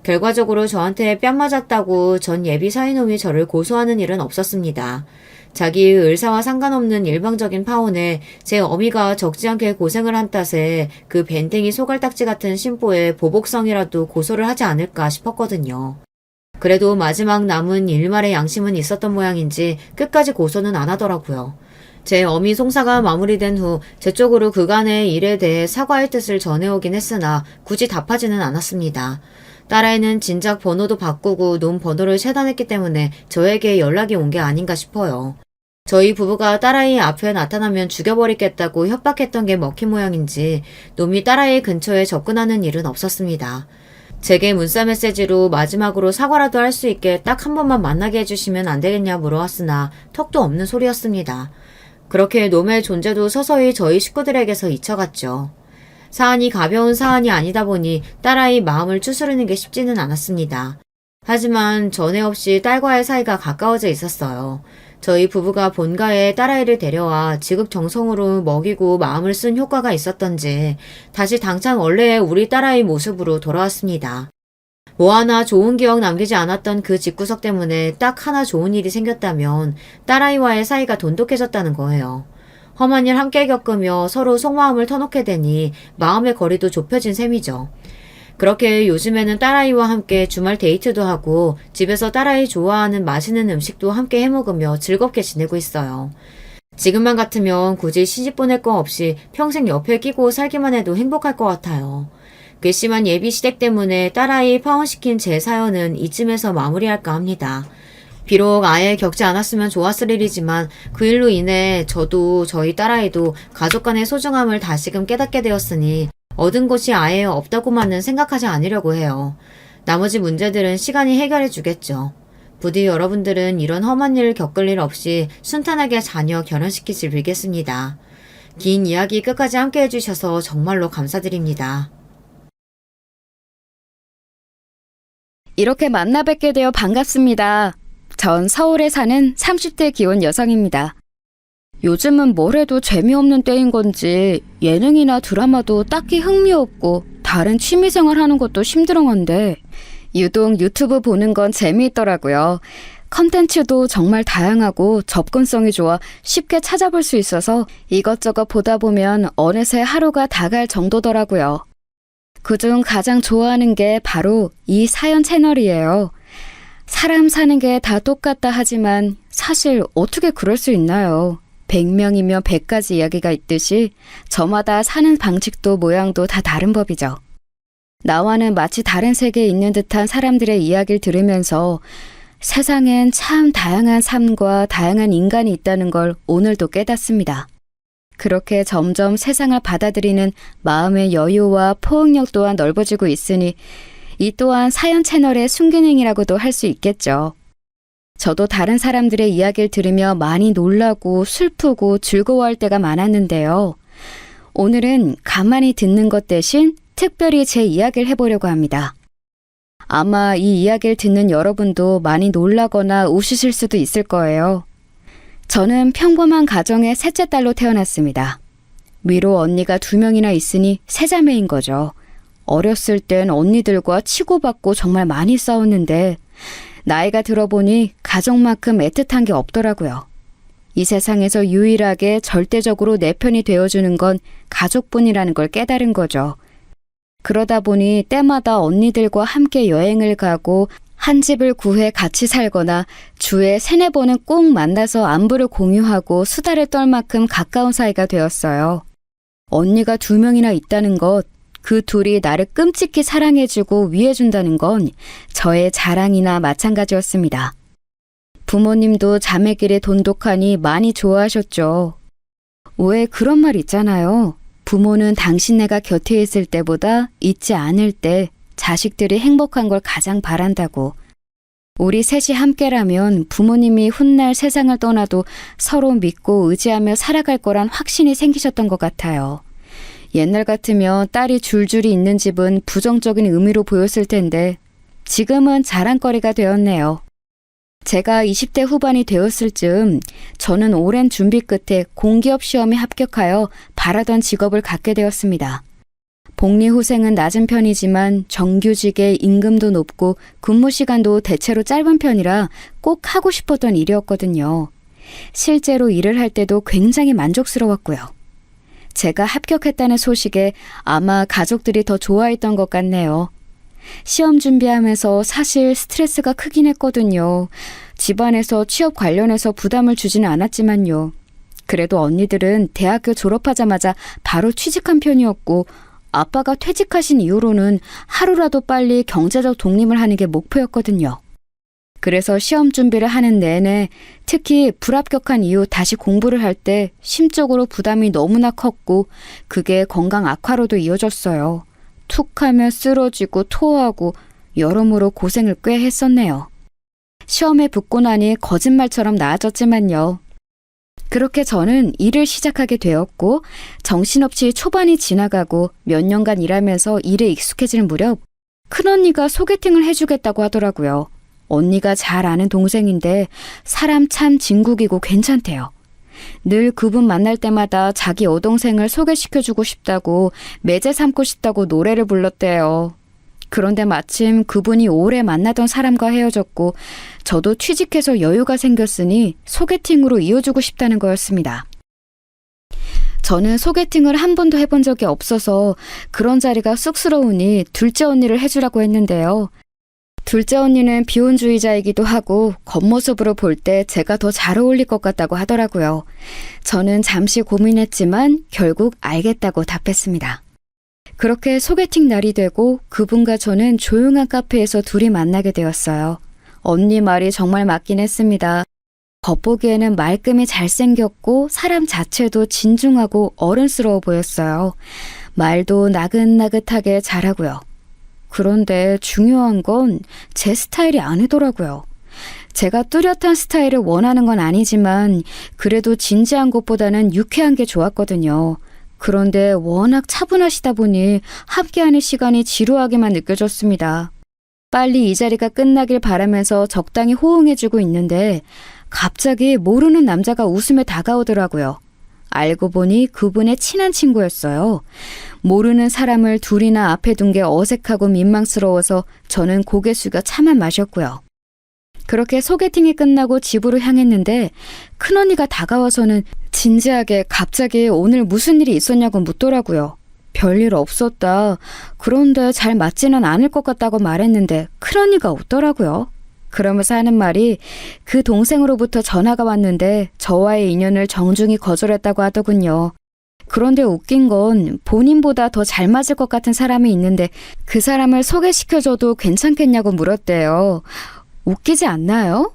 결과적으로 저한테 뺨 맞았다고 전 예비 사위놈이 저를 고소하는 일은 없었습니다. 자기의 의사와 상관없는 일방적인 파혼에 제 어미가 적지 않게 고생을 한 탓에 그 밴댕이 소갈딱지 같은 심보에 보복성이라도 고소를 하지 않을까 싶었거든요. 그래도 마지막 남은 일말의 양심은 있었던 모양인지 끝까지 고소는 안 하더라고요. 제 어미 송사가 마무리된 후 제 쪽으로 그간의 일에 대해 사과의 뜻을 전해오긴 했으나 굳이 답하지는 않았습니다. 딸아이는 진작 번호도 바꾸고 놈 번호를 차단했기 때문에 저에게 연락이 온 게 아닌가 싶어요. 저희 부부가 딸아이 앞에 나타나면 죽여버리겠다고 협박했던 게 먹힌 모양인지 놈이 딸아이 근처에 접근하는 일은 없었습니다. 제게 문자 메시지로 마지막으로 사과라도 할 수 있게 딱 한 번만 만나게 해주시면 안 되겠냐 물어왔으나 턱도 없는 소리였습니다. 그렇게 놈의 존재도 서서히 저희 식구들에게서 잊혀갔죠. 사안이 가벼운 사안이 아니다 보니 딸아이 마음을 추스르는 게 쉽지는 않았습니다. 하지만 전에 없이 딸과의 사이가 가까워져 있었어요. 저희 부부가 본가에 딸아이를 데려와 지극정성으로 먹이고 마음을 쓴 효과가 있었던지 다시 당찬 원래의 우리 딸아이 모습으로 돌아왔습니다. 뭐 하나 좋은 기억 남기지 않았던 그 집구석 때문에 딱 하나 좋은 일이 생겼다면 딸아이와의 사이가 돈독해졌다는 거예요. 험한 일 함께 겪으며 서로 속마음을 터놓게 되니 마음의 거리도 좁혀진 셈이죠. 그렇게 요즘에는 딸아이와 함께 주말 데이트도 하고 집에서 딸아이 좋아하는 맛있는 음식도 함께 해먹으며 즐겁게 지내고 있어요. 지금만 같으면 굳이 시집 보낼 거 없이 평생 옆에 끼고 살기만 해도 행복할 것 같아요. 괘씸한 예비 시댁 때문에 딸아이 파혼시킨 제 사연은 이쯤에서 마무리할까 합니다. 비록 아예 겪지 않았으면 좋았을 일이지만 그 일로 인해 저도 저희 딸아이도 가족 간의 소중함을 다시금 깨닫게 되었으니 얻은 것이 아예 없다고만은 생각하지 않으려고 해요. 나머지 문제들은 시간이 해결해 주겠죠. 부디 여러분들은 이런 험한 일을 겪을 일 없이 순탄하게 자녀 결혼시키길 빌겠습니다. 긴 이야기 끝까지 함께 해주셔서 정말로 감사드립니다. 이렇게 만나 뵙게 되어 반갑습니다. 전 서울에 사는 30대 기혼 여성입니다. 요즘은 뭘 해도 재미없는 때인 건지 예능이나 드라마도 딱히 흥미없고 다른 취미생활 하는 것도 심드렁한데 유독 유튜브 보는 건 재미있더라고요. 컨텐츠도 정말 다양하고 접근성이 좋아 쉽게 찾아볼 수 있어서 이것저것 보다 보면 어느새 하루가 다 갈 정도더라고요. 그중 가장 좋아하는 게 바로 이 사연 채널이에요. 사람 사는 게 다 똑같다 하지만 사실 어떻게 그럴 수 있나요? 100명이면 100가지 이야기가 있듯이 저마다 사는 방식도 모양도 다 다른 법이죠. 나와는 마치 다른 세계에 있는 듯한 사람들의 이야기를 들으면서 세상엔 참 다양한 삶과 다양한 인간이 있다는 걸 오늘도 깨닫습니다. 그렇게 점점 세상을 받아들이는 마음의 여유와 포용력 또한 넓어지고 있으니 이 또한 사연 채널의 순기능이라고도 할 수 있겠죠. 저도 다른 사람들의 이야기를 들으며 많이 놀라고 슬프고 즐거워할 때가 많았는데요. 오늘은 가만히 듣는 것 대신 특별히 제 이야기를 해보려고 합니다. 아마 이 이야기를 듣는 여러분도 많이 놀라거나 우시실 수도 있을 거예요. 저는 평범한 가정의 셋째 딸로 태어났습니다. 위로 언니가 2명이나 있으니 세자매인 거죠. 어렸을 땐 언니들과 치고받고 정말 많이 싸웠는데 나이가 들어보니 가족만큼 애틋한 게 없더라고요. 이 세상에서 유일하게 절대적으로 내 편이 되어주는 건 가족뿐이라는 걸 깨달은 거죠. 그러다 보니 때마다 언니들과 함께 여행을 가고 한 집을 구해 같이 살거나 주에 3-4번은 꼭 만나서 안부를 공유하고 수다를 떨 만큼 가까운 사이가 되었어요. 언니가 2명이나 있다는 것, 그 둘이 나를 끔찍히 사랑해주고 위해준다는 건 저의 자랑이나 마찬가지였습니다. 부모님도 자매끼리 돈독하니 많이 좋아하셨죠. 왜 그런 말 있잖아요. 부모는 당신네가 곁에 있을 때보다 있지 않을 때 자식들이 행복한 걸 가장 바란다고. 우리 셋이 함께라면 부모님이 훗날 세상을 떠나도 서로 믿고 의지하며 살아갈 거란 확신이 생기셨던 것 같아요. 옛날 같으면 딸이 줄줄이 있는 집은 부정적인 의미로 보였을 텐데 지금은 자랑거리가 되었네요. 제가 20대 후반이 되었을 즈음 저는 오랜 준비 끝에 공기업 시험에 합격하여 바라던 직업을 갖게 되었습니다. 복리후생은 낮은 편이지만 정규직에 임금도 높고 근무 시간도 대체로 짧은 편이라 꼭 하고 싶었던 일이었거든요. 실제로 일을 할 때도 굉장히 만족스러웠고요. 제가 합격했다는 소식에 아마 가족들이 더 좋아했던 것 같네요. 시험 준비하면서 사실 스트레스가 크긴 했거든요. 집안에서 취업 관련해서 부담을 주지는 않았지만요. 그래도 언니들은 대학교 졸업하자마자 바로 취직한 편이었고 아빠가 퇴직하신 이후로는 하루라도 빨리 경제적 독립을 하는 게 목표였거든요. 그래서 시험 준비를 하는 내내 특히 불합격한 이후 다시 공부를 할 때 심적으로 부담이 너무나 컸고 그게 건강 악화로도 이어졌어요. 툭 하면 쓰러지고 토하고 여러모로 고생을 꽤 했었네요. 시험에 붙고 나니 거짓말처럼 나아졌지만요. 그렇게 저는 일을 시작하게 되었고 정신없이 초반이 지나가고 몇 년간 일하면서 일에 익숙해질 무렵 큰언니가 소개팅을 해주겠다고 하더라고요. 언니가 잘 아는 동생인데 사람 참 진국이고 괜찮대요. 늘 그분 만날 때마다 자기 여동생을 소개시켜주고 싶다고 매제 삼고 싶다고 노래를 불렀대요. 그런데 마침 그분이 오래 만나던 사람과 헤어졌고 저도 취직해서 여유가 생겼으니 소개팅으로 이어주고 싶다는 거였습니다. 저는 소개팅을 한 번도 해본 적이 없어서 그런 자리가 쑥스러우니 둘째 언니를 해주라고 했는데요. 둘째 언니는 비혼주의자이기도 하고 겉모습으로 볼 때 제가 더 잘 어울릴 것 같다고 하더라고요. 저는 잠시 고민했지만 결국 알겠다고 답했습니다. 그렇게 소개팅 날이 되고 그분과 저는 조용한 카페에서 둘이 만나게 되었어요. 언니 말이 정말 맞긴 했습니다. 겉보기에는 말끔히 잘생겼고 사람 자체도 진중하고 어른스러워 보였어요. 말도 나긋나긋하게 잘하고요. 그런데 중요한 건 제 스타일이 아니더라고요. 제가 뚜렷한 스타일을 원하는 건 아니지만 그래도 진지한 것보다는 유쾌한 게 좋았거든요. 그런데 워낙 차분하시다 보니 함께하는 시간이 지루하게만 느껴졌습니다. 빨리 이 자리가 끝나길 바라면서 적당히 호응해주고 있는데 갑자기 모르는 남자가 웃으며 다가오더라고요. 알고 보니 그분의 친한 친구였어요. 모르는 사람을 둘이나 앞에 둔 게 어색하고 민망스러워서 저는 고개 숙여 차만 마셨고요. 그렇게 소개팅이 끝나고 집으로 향했는데 큰언니가 다가와서는 진지하게 갑자기 오늘 무슨 일이 있었냐고 묻더라고요. 별일 없었다. 그런데 잘 맞지는 않을 것 같다고 말했는데 큰언니가 웃더라고요. 그러면서 하는 말이 그 동생으로부터 전화가 왔는데 저와의 인연을 정중히 거절했다고 하더군요. 그런데 웃긴 건 본인보다 더 잘 맞을 것 같은 사람이 있는데 그 사람을 소개시켜줘도 괜찮겠냐고 물었대요. 웃기지 않나요?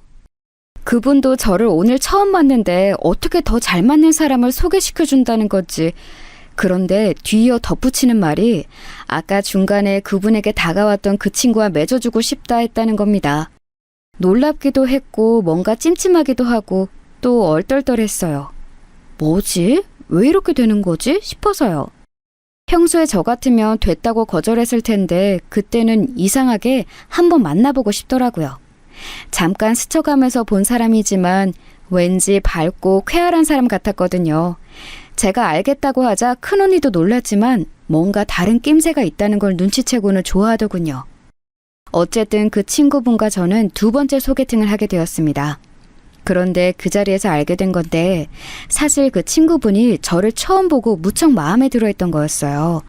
그분도 저를 오늘 처음 봤는데 어떻게 더 잘 맞는 사람을 소개시켜준다는 거지. 그런데 뒤이어 덧붙이는 말이 아까 중간에 그분에게 다가왔던 그 친구와 맺어주고 싶다 했다는 겁니다. 놀랍기도 했고 뭔가 찜찜하기도 하고 또 얼떨떨했어요. 뭐지? 왜 이렇게 되는 거지? 싶어서요. 평소에 저 같으면 됐다고 거절했을 텐데 그때는 이상하게 한번 만나보고 싶더라고요. 잠깐 스쳐가면서 본 사람이지만 왠지 밝고 쾌활한 사람 같았거든요. 제가 알겠다고 하자 큰언니도 놀랐지만 뭔가 다른 낌새가 있다는 걸 눈치채고는 좋아하더군요. 어쨌든 그 친구분과 저는 두 번째 소개팅을 하게 되었습니다. 그런데 그 자리에서 알게 된 건데 사실 그 친구분이 저를 처음 보고 무척 마음에 들어했던 거였어요.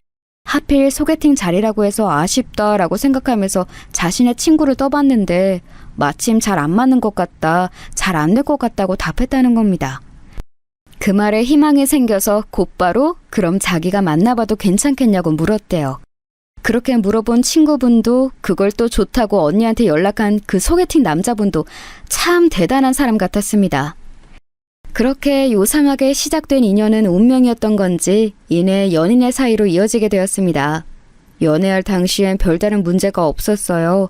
하필 소개팅 자리라고 해서 아쉽다라고 생각하면서 자신의 친구를 떠봤는데 마침 잘 안 맞는 것 같다, 잘 안 될 것 같다고 답했다는 겁니다. 그 말에 희망이 생겨서 곧바로 그럼 자기가 만나봐도 괜찮겠냐고 물었대요. 그렇게 물어본 친구분도 그걸 또 좋다고 언니한테 연락한 그 소개팅 남자분도 참 대단한 사람 같았습니다. 그렇게 요상하게 시작된 인연은 운명이었던 건지 이내 연인의 사이로 이어지게 되었습니다. 연애할 당시엔 별다른 문제가 없었어요.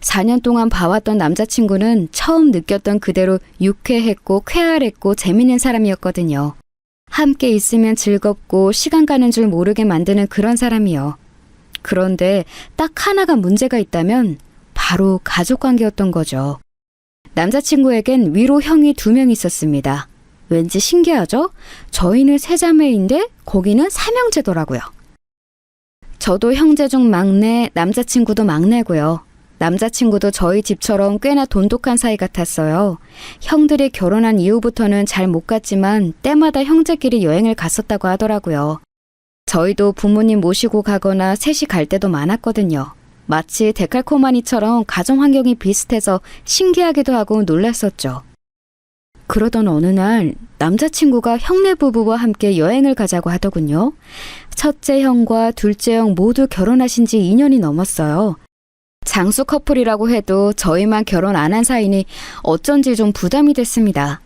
4년 동안 봐왔던 남자친구는 처음 느꼈던 그대로 유쾌했고 쾌활했고 재밌는 사람이었거든요. 함께 있으면 즐겁고 시간 가는 줄 모르게 만드는 그런 사람이요. 그런데 딱 하나가 문제가 있다면 바로 가족관계였던 거죠. 남자친구에겐 위로 형이 2명 있었습니다. 왠지 신기하죠? 저희는 3자매인데 거기는 3형제더라고요. 저도 형제 중 막내, 남자친구도 막내고요. 남자친구도 저희 집처럼 꽤나 돈독한 사이 같았어요. 형들이 결혼한 이후부터는 잘 못 갔지만 때마다 형제끼리 여행을 갔었다고 하더라고요. 저희도 부모님 모시고 가거나 셋이 갈 때도 많았거든요. 마치 데칼코마니처럼 가정 환경이 비슷해서 신기하기도 하고 놀랐었죠. 그러던 어느 날 남자친구가 형네 부부와 함께 여행을 가자고 하더군요. 첫째 형과 둘째 형 모두 결혼하신 지 2년이 넘었어요. 장수 커플이라고 해도 저희만 결혼 안 한 사이니 어쩐지 좀 부담이 됐습니다.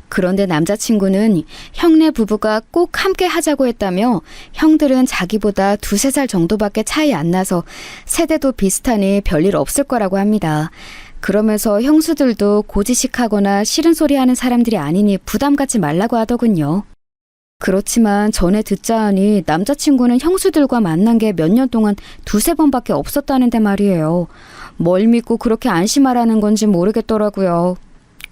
그런데 남자친구는 형네 부부가 꼭 함께 하자고 했다며 형들은 자기보다 2-3살 정도밖에 차이 안 나서 세대도 비슷하니 별일 없을 거라고 합니다. 그러면서 형수들도 고지식하거나 싫은 소리 하는 사람들이 아니니 부담 갖지 말라고 하더군요. 그렇지만 전에 듣자 하니 남자친구는 형수들과 만난 게 몇 년 동안 2-3번밖에 없었다는데 말이에요. 뭘 믿고 그렇게 안심하라는 건지 모르겠더라고요.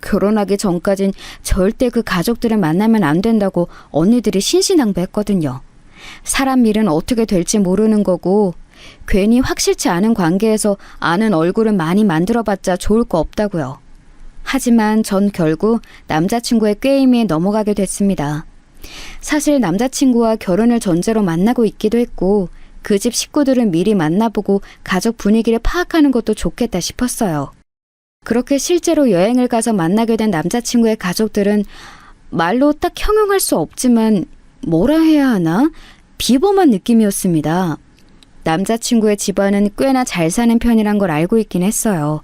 결혼하기 전까진 절대 그 가족들을 만나면 안 된다고 언니들이 신신당부했거든요. 사람 일은 어떻게 될지 모르는 거고 괜히 확실치 않은 관계에서 아는 얼굴은 많이 만들어봤자 좋을 거 없다고요. 하지만 전 결국 남자친구의 꾀임에 넘어가게 됐습니다. 사실 남자친구와 결혼을 전제로 만나고 있기도 했고 그 집 식구들은 미리 만나보고 가족 분위기를 파악하는 것도 좋겠다 싶었어요. 그렇게 실제로 여행을 가서 만나게 된 남자친구의 가족들은 말로 딱 형용할 수 없지만 뭐라 해야 하나? 비범한 느낌이었습니다. 남자친구의 집안은 꽤나 잘 사는 편이란 걸 알고 있긴 했어요.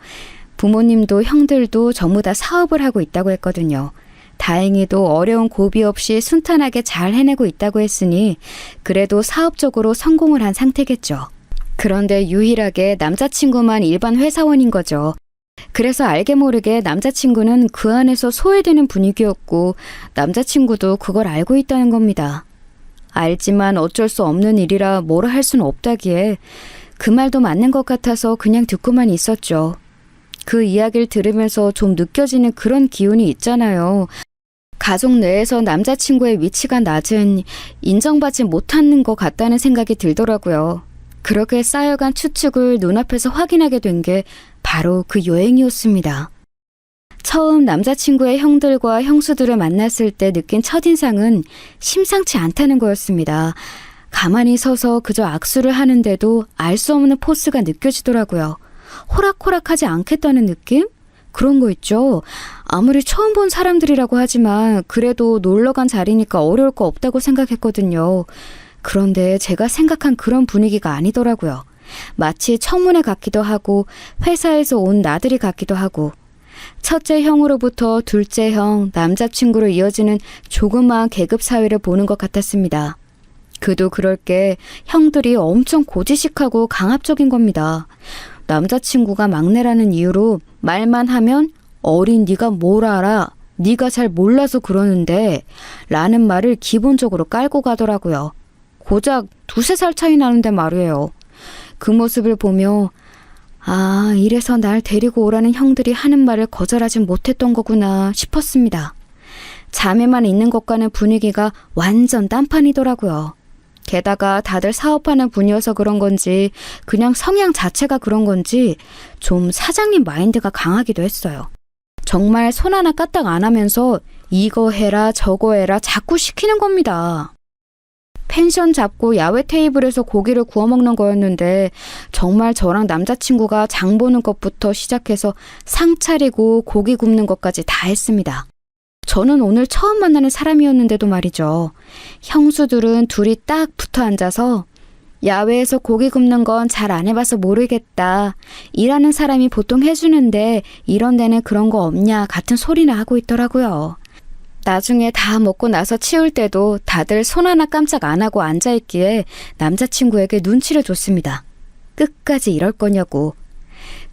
부모님도 형들도 전부 다 사업을 하고 있다고 했거든요. 다행히도 어려운 고비 없이 순탄하게 잘 해내고 있다고 했으니 그래도 사업적으로 성공을 한 상태겠죠. 그런데 유일하게 남자친구만 일반 회사원인 거죠. 그래서 알게 모르게 남자친구는 그 안에서 소외되는 분위기였고 남자친구도 그걸 알고 있다는 겁니다. 알지만 어쩔 수 없는 일이라 뭐라 할 수는 없다기에 그 말도 맞는 것 같아서 그냥 듣고만 있었죠. 그 이야기를 들으면서 좀 느껴지는 그런 기운이 있잖아요. 가족 내에서 남자친구의 위치가 낮은, 인정받지 못하는 것 같다는 생각이 들더라고요. 그렇게 쌓여간 추측을 눈앞에서 확인하게 된 게 바로 그 여행이었습니다. 처음 남자친구의 형들과 형수들을 만났을 때 느낀 첫인상은 심상치 않다는 거였습니다. 가만히 서서 그저 악수를 하는데도 알 수 없는 포스가 느껴지더라고요. 호락호락하지 않겠다는 느낌? 그런 거 있죠. 아무리 처음 본 사람들이라고 하지만 그래도 놀러간 자리니까 어려울 거 없다고 생각했거든요. 그런데 제가 생각한 그런 분위기가 아니더라고요. 마치 청문회 같기도 하고 회사에서 온 나들이 같기도 하고 첫째 형으로부터 둘째 형, 남자친구로 이어지는 조그마한 계급 사회를 보는 것 같았습니다. 그도 그럴 게 형들이 엄청 고지식하고 강압적인 겁니다. 남자친구가 막내라는 이유로 말만 하면 어린 네가 뭘 알아? 네가 잘 몰라서 그러는데 라는 말을 기본적으로 깔고 가더라고요. 고작 2~3살 차이 나는데 말이에요. 그 모습을 보며 아, 이래서 날 데리고 오라는 형들이 하는 말을 거절하진 못했던 거구나 싶었습니다. 자매만 있는 것과는 분위기가 완전 딴판이더라고요. 게다가 다들 사업하는 분이어서 그런 건지 그냥 성향 자체가 그런 건지 좀 사장님 마인드가 강하기도 했어요. 정말 손 하나 까딱 안 하면서 이거 해라 저거 해라 자꾸 시키는 겁니다. 펜션 잡고 야외 테이블에서 고기를 구워 먹는 거였는데 정말 저랑 남자친구가 장 보는 것부터 시작해서 상 차리고 고기 굽는 것까지 다 했습니다. 저는 오늘 처음 만나는 사람이었는데도 말이죠. 형수들은 둘이 딱 붙어 앉아서 야외에서 고기 굽는 건 잘 안 해봐서 모르겠다. 일하는 사람이 보통 해주는데 이런 데는 그런 거 없냐 같은 소리나 하고 있더라고요. 나중에 다 먹고 나서 치울 때도 다들 손 하나 깜짝 안 하고 앉아있기에 남자친구에게 눈치를 줬습니다. 끝까지 이럴 거냐고.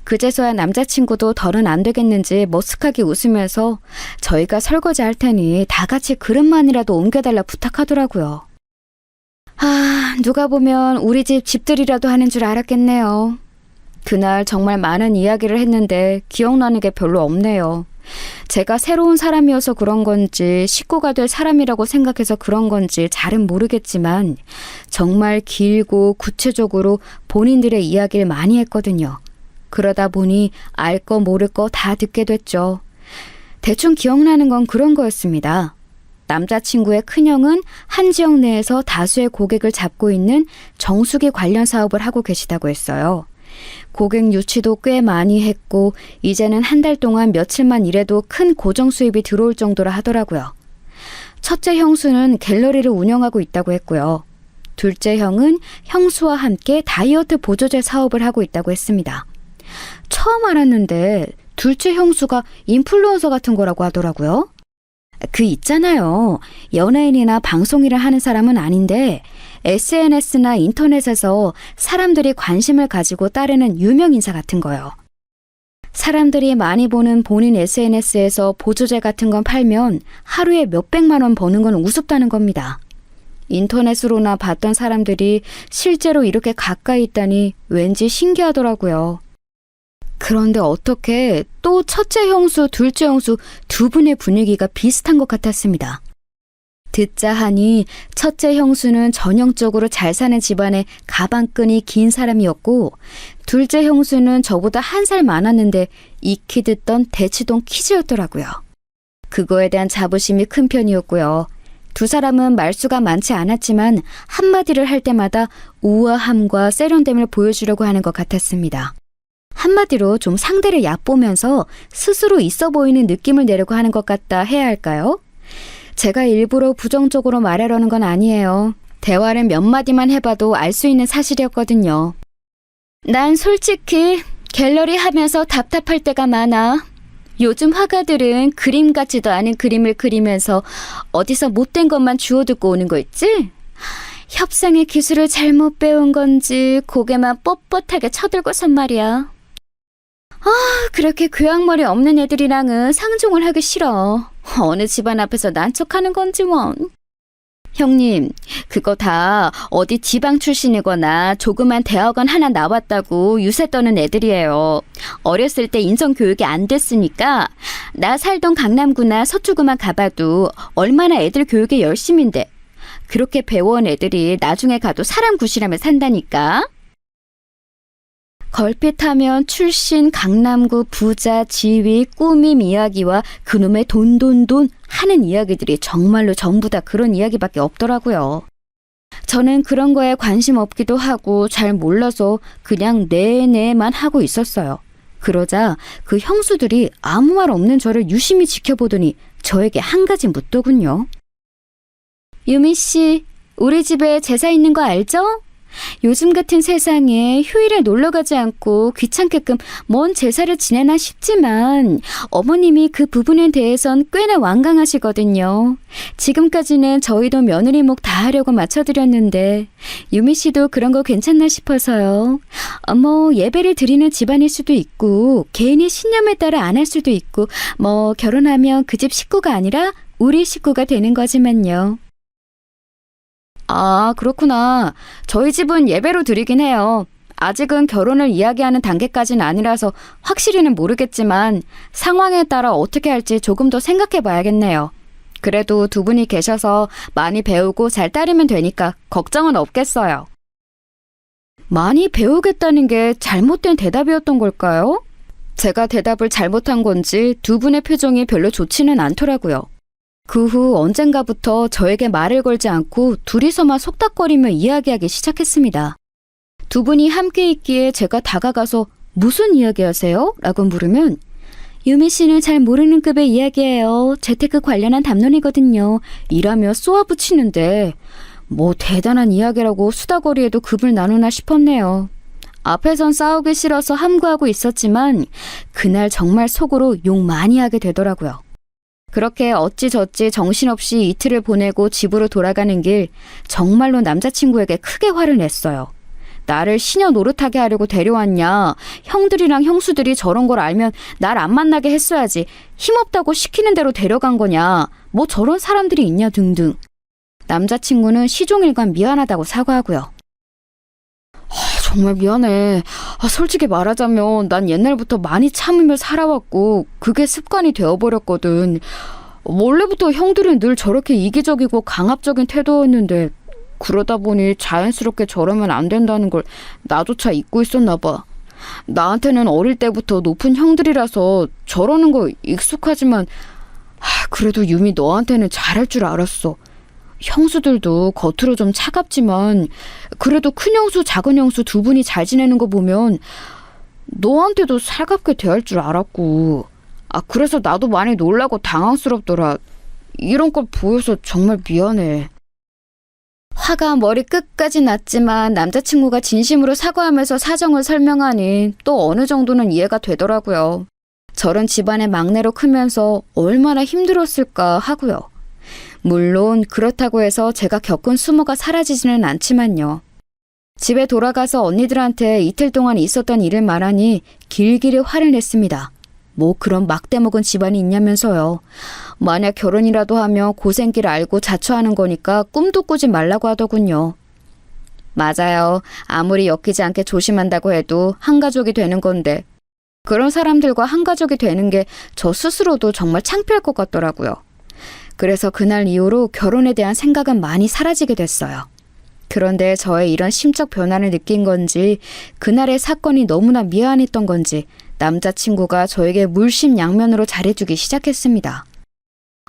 그제서야 남자친구도 더는 안 되겠는지 머쓱하게 웃으면서 저희가 설거지 할 테니 다 같이 그릇만이라도 옮겨달라 부탁하더라고요. 아, 누가 보면 우리 집 집들이라도 하는 줄 알았겠네요. 그날 정말 많은 이야기를 했는데 기억나는 게 별로 없네요. 제가 새로운 사람이어서 그런 건지 식구가 될 사람이라고 생각해서 그런 건지 잘은 모르겠지만 정말 길고 구체적으로 본인들의 이야기를 많이 했거든요. 그러다 보니 알 거 모를 거 다 듣게 됐죠. 대충 기억나는 건 그런 거였습니다. 남자친구의 큰형은 한 지역 내에서 다수의 고객을 잡고 있는 정수기 관련 사업을 하고 계시다고 했어요. 고객 유치도 꽤 많이 했고 이제는 한 달 동안 며칠만 일해도 큰 고정 수입이 들어올 정도라 하더라고요. 첫째 형수는 갤러리를 운영하고 있다고 했고요. 둘째 형은 형수와 함께 다이어트 보조제 사업을 하고 있다고 했습니다. 처음 알았는데 둘째 형수가 인플루언서 같은 거라고 하더라고요. 그 있잖아요. 연예인이나 방송일을 하는 사람은 아닌데 SNS나 인터넷에서 사람들이 관심을 가지고 따르는 유명 인사 같은 거요. 사람들이 많이 보는 본인 SNS에서 보조제 같은 건 팔면 하루에 몇백만 원 버는 건 우습다는 겁니다. 인터넷으로나 봤던 사람들이 실제로 이렇게 가까이 있다니 왠지 신기하더라고요. 그런데 어떻게 또 첫째 형수, 둘째 형수 두 분의 분위기가 비슷한 것 같았습니다. 듣자 하니 첫째 형수는 전형적으로 잘 사는 집안의 가방끈이 긴 사람이었고 둘째 형수는 저보다 1살 많았는데 익히 듣던 대치동 키즈였더라고요. 그거에 대한 자부심이 큰 편이었고요. 두 사람은 말수가 많지 않았지만 한마디를 할 때마다 우아함과 세련됨을 보여주려고 하는 것 같았습니다. 한마디로 좀 상대를 얕보면서 스스로 있어 보이는 느낌을 내려고 하는 것 같다 해야 할까요? 제가 일부러 부정적으로 말하려는 건 아니에요. 대화를 몇 마디만 해봐도 알 수 있는 사실이었거든요. 난 솔직히 갤러리 하면서 답답할 때가 많아. 요즘 화가들은 그림 같지도 않은 그림을 그리면서 어디서 못된 것만 주워듣고 오는 거 있지? 협상의 기술을 잘못 배운 건지 고개만 뻣뻣하게 쳐들고선 말이야. 그렇게 교양머리 없는 애들이랑은 상종을 하기 싫어. 어느 집안 앞에서 난척하는 건지 원. 형님, 그거 다 어디 지방 출신이거나 조그만 대학원 하나 나왔다고 유세 떠는 애들이에요. 어렸을 때 인성교육이 안 됐으니까 나 살던 강남구나 서초구만 가봐도 얼마나 애들 교육에 열심인데 그렇게 배워온 애들이 나중에 가도 사람 구실하며 산다니까. 걸핏하면 출신, 강남구, 부자, 지위, 꾸밈 이야기와 그놈의 돈 하는 이야기들이 정말로 전부 다 그런 이야기밖에 없더라고요. 저는 그런 거에 관심 없기도 하고 잘 몰라서 그냥 네네만 하고 있었어요. 그러자 그 형수들이 아무 말 없는 저를 유심히 지켜보더니 저에게 한 가지 묻더군요. 유미 씨, 우리 집에 제사 있는 거 알죠? 요즘 같은 세상에 휴일에 놀러 가지 않고 귀찮게끔 뭔 제사를 지내나 싶지만 어머님이 그 부분에 대해선 꽤나 완강하시거든요. 지금까지는 저희도 며느리 목 다 하려고 맞춰드렸는데 유미 씨도 그런 거 괜찮나 싶어서요. 뭐 예배를 드리는 집안일 수도 있고 개인의 신념에 따라 안 할 수도 있고 뭐 결혼하면 그 집 식구가 아니라 우리 식구가 되는 거지만요. 아, 그렇구나. 저희 집은 예배로 드리긴 해요. 아직은 결혼을 이야기하는 단계까지는 아니라서 확실히는 모르겠지만 상황에 따라 어떻게 할지 조금 더 생각해 봐야겠네요. 그래도 두 분이 계셔서 많이 배우고 잘 따르면 되니까 걱정은 없겠어요. 많이 배우겠다는 게 잘못된 대답이었던 걸까요? 제가 대답을 잘못한 건지 두 분의 표정이 별로 좋지는 않더라고요. 그 후 언젠가부터 저에게 말을 걸지 않고 둘이서만 속닥거리며 이야기하기 시작했습니다. 두 분이 함께 있기에 제가 다가가서 무슨 이야기하세요? 라고 물으면 유미 씨는 잘 모르는 급의 이야기예요. 재테크 관련한 담론이거든요. 이라며 쏘아붙이는데 뭐 대단한 이야기라고 수다거리에도 급을 나누나 싶었네요. 앞에선 싸우기 싫어서 함구하고 있었지만 그날 정말 속으로 욕 많이 하게 되더라고요. 그렇게 어찌저찌 정신없이 이틀을 보내고 집으로 돌아가는 길 정말로 남자친구에게 크게 화를 냈어요. 나를 시녀 노릇하게 하려고 데려왔냐. 형들이랑 형수들이 저런 걸 알면 날 안 만나게 했어야지. 힘없다고 시키는 대로 데려간 거냐. 뭐 저런 사람들이 있냐 등등. 남자친구는 시종일관 미안하다고 사과하고요. 정말 미안해. 솔직히 말하자면 난 옛날부터 많이 참으며 살아왔고 그게 습관이 되어버렸거든. 원래부터 형들은 늘 저렇게 이기적이고 강압적인 태도였는데 그러다 보니 자연스럽게 저러면 안 된다는 걸 나조차 잊고 있었나 봐. 나한테는 어릴 때부터 높은 형들이라서 저러는 거 익숙하지만 그래도 유미 너한테는 잘할 줄 알았어. 형수들도 겉으로 좀 차갑지만 그래도 큰 형수 작은 형수 두 분이 잘 지내는 거 보면 너한테도 살갑게 대할 줄 알았고 그래서 나도 많이 놀라고 당황스럽더라. 이런 걸 보여서 정말 미안해. 화가 머리 끝까지 났지만 남자친구가 진심으로 사과하면서 사정을 설명하니 또 어느 정도는 이해가 되더라고요. 저런 집안의 막내로 크면서 얼마나 힘들었을까 하고요. 물론 그렇다고 해서 제가 겪은 수모가 사라지지는 않지만요. 집에 돌아가서 언니들한테 이틀 동안 있었던 일을 말하니 길길이 화를 냈습니다. 뭐 그런 막대먹은 집안이 있냐면서요. 만약 결혼이라도 하면 고생길 알고 자처하는 거니까 꿈도 꾸지 말라고 하더군요. 맞아요. 아무리 엮이지 않게 조심한다고 해도 한 가족이 되는 건데 그런 사람들과 한 가족이 되는 게 저 스스로도 정말 창피할 것 같더라고요. 그래서 그날 이후로 결혼에 대한 생각은 많이 사라지게 됐어요. 그런데 저의 이런 심적 변화를 느낀 건지 그날의 사건이 너무나 미안했던 건지 남자친구가 저에게 물심양면으로 잘해주기 시작했습니다.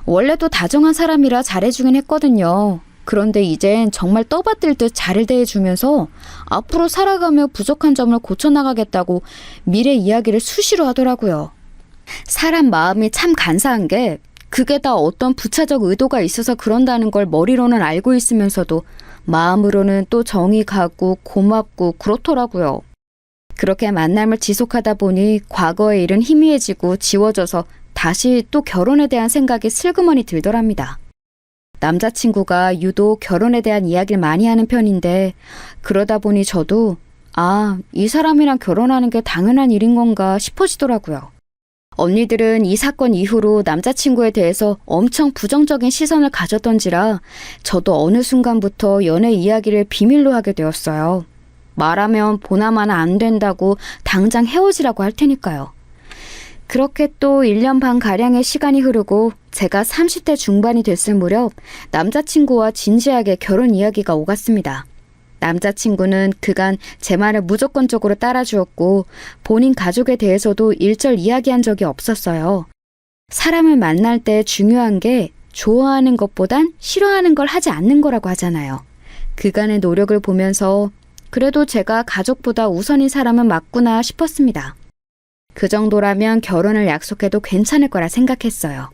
원래도 다정한 사람이라 잘해주긴 했거든요. 그런데 이젠 정말 떠받들 듯 잘 대해주면서 앞으로 살아가며 부족한 점을 고쳐나가겠다고 미래 이야기를 수시로 하더라고요. 사람 마음이 참 간사한 게 그게 다 어떤 부차적 의도가 있어서 그런다는 걸 머리로는 알고 있으면서도 마음으로는 또 정이 가고 고맙고 그렇더라고요. 그렇게 만남을 지속하다 보니 과거의 일은 희미해지고 지워져서 다시 또 결혼에 대한 생각이 슬그머니 들더랍니다. 남자친구가 유독 결혼에 대한 이야기를 많이 하는 편인데 그러다 보니 저도 아, 이 사람이랑 결혼하는 게 당연한 일인 건가 싶어지더라고요. 언니들은 이 사건 이후로 남자친구에 대해서 엄청 부정적인 시선을 가졌던지라 저도 어느 순간부터 연애 이야기를 비밀로 하게 되었어요. 말하면 보나마나 안 된다고 당장 헤어지라고 할 테니까요. 그렇게 또 1년 반 가량의 시간이 흐르고 제가 30대 중반이 됐을 무렵 남자친구와 진지하게 결혼 이야기가 오갔습니다. 남자친구는 그간 제 말을 무조건적으로 따라주었고 본인 가족에 대해서도 일절 이야기한 적이 없었어요. 사람을 만날 때 중요한 게 좋아하는 것보단 싫어하는 걸 하지 않는 거라고 하잖아요. 그간의 노력을 보면서 그래도 제가 가족보다 우선인 사람은 맞구나 싶었습니다. 그 정도라면 결혼을 약속해도 괜찮을 거라 생각했어요.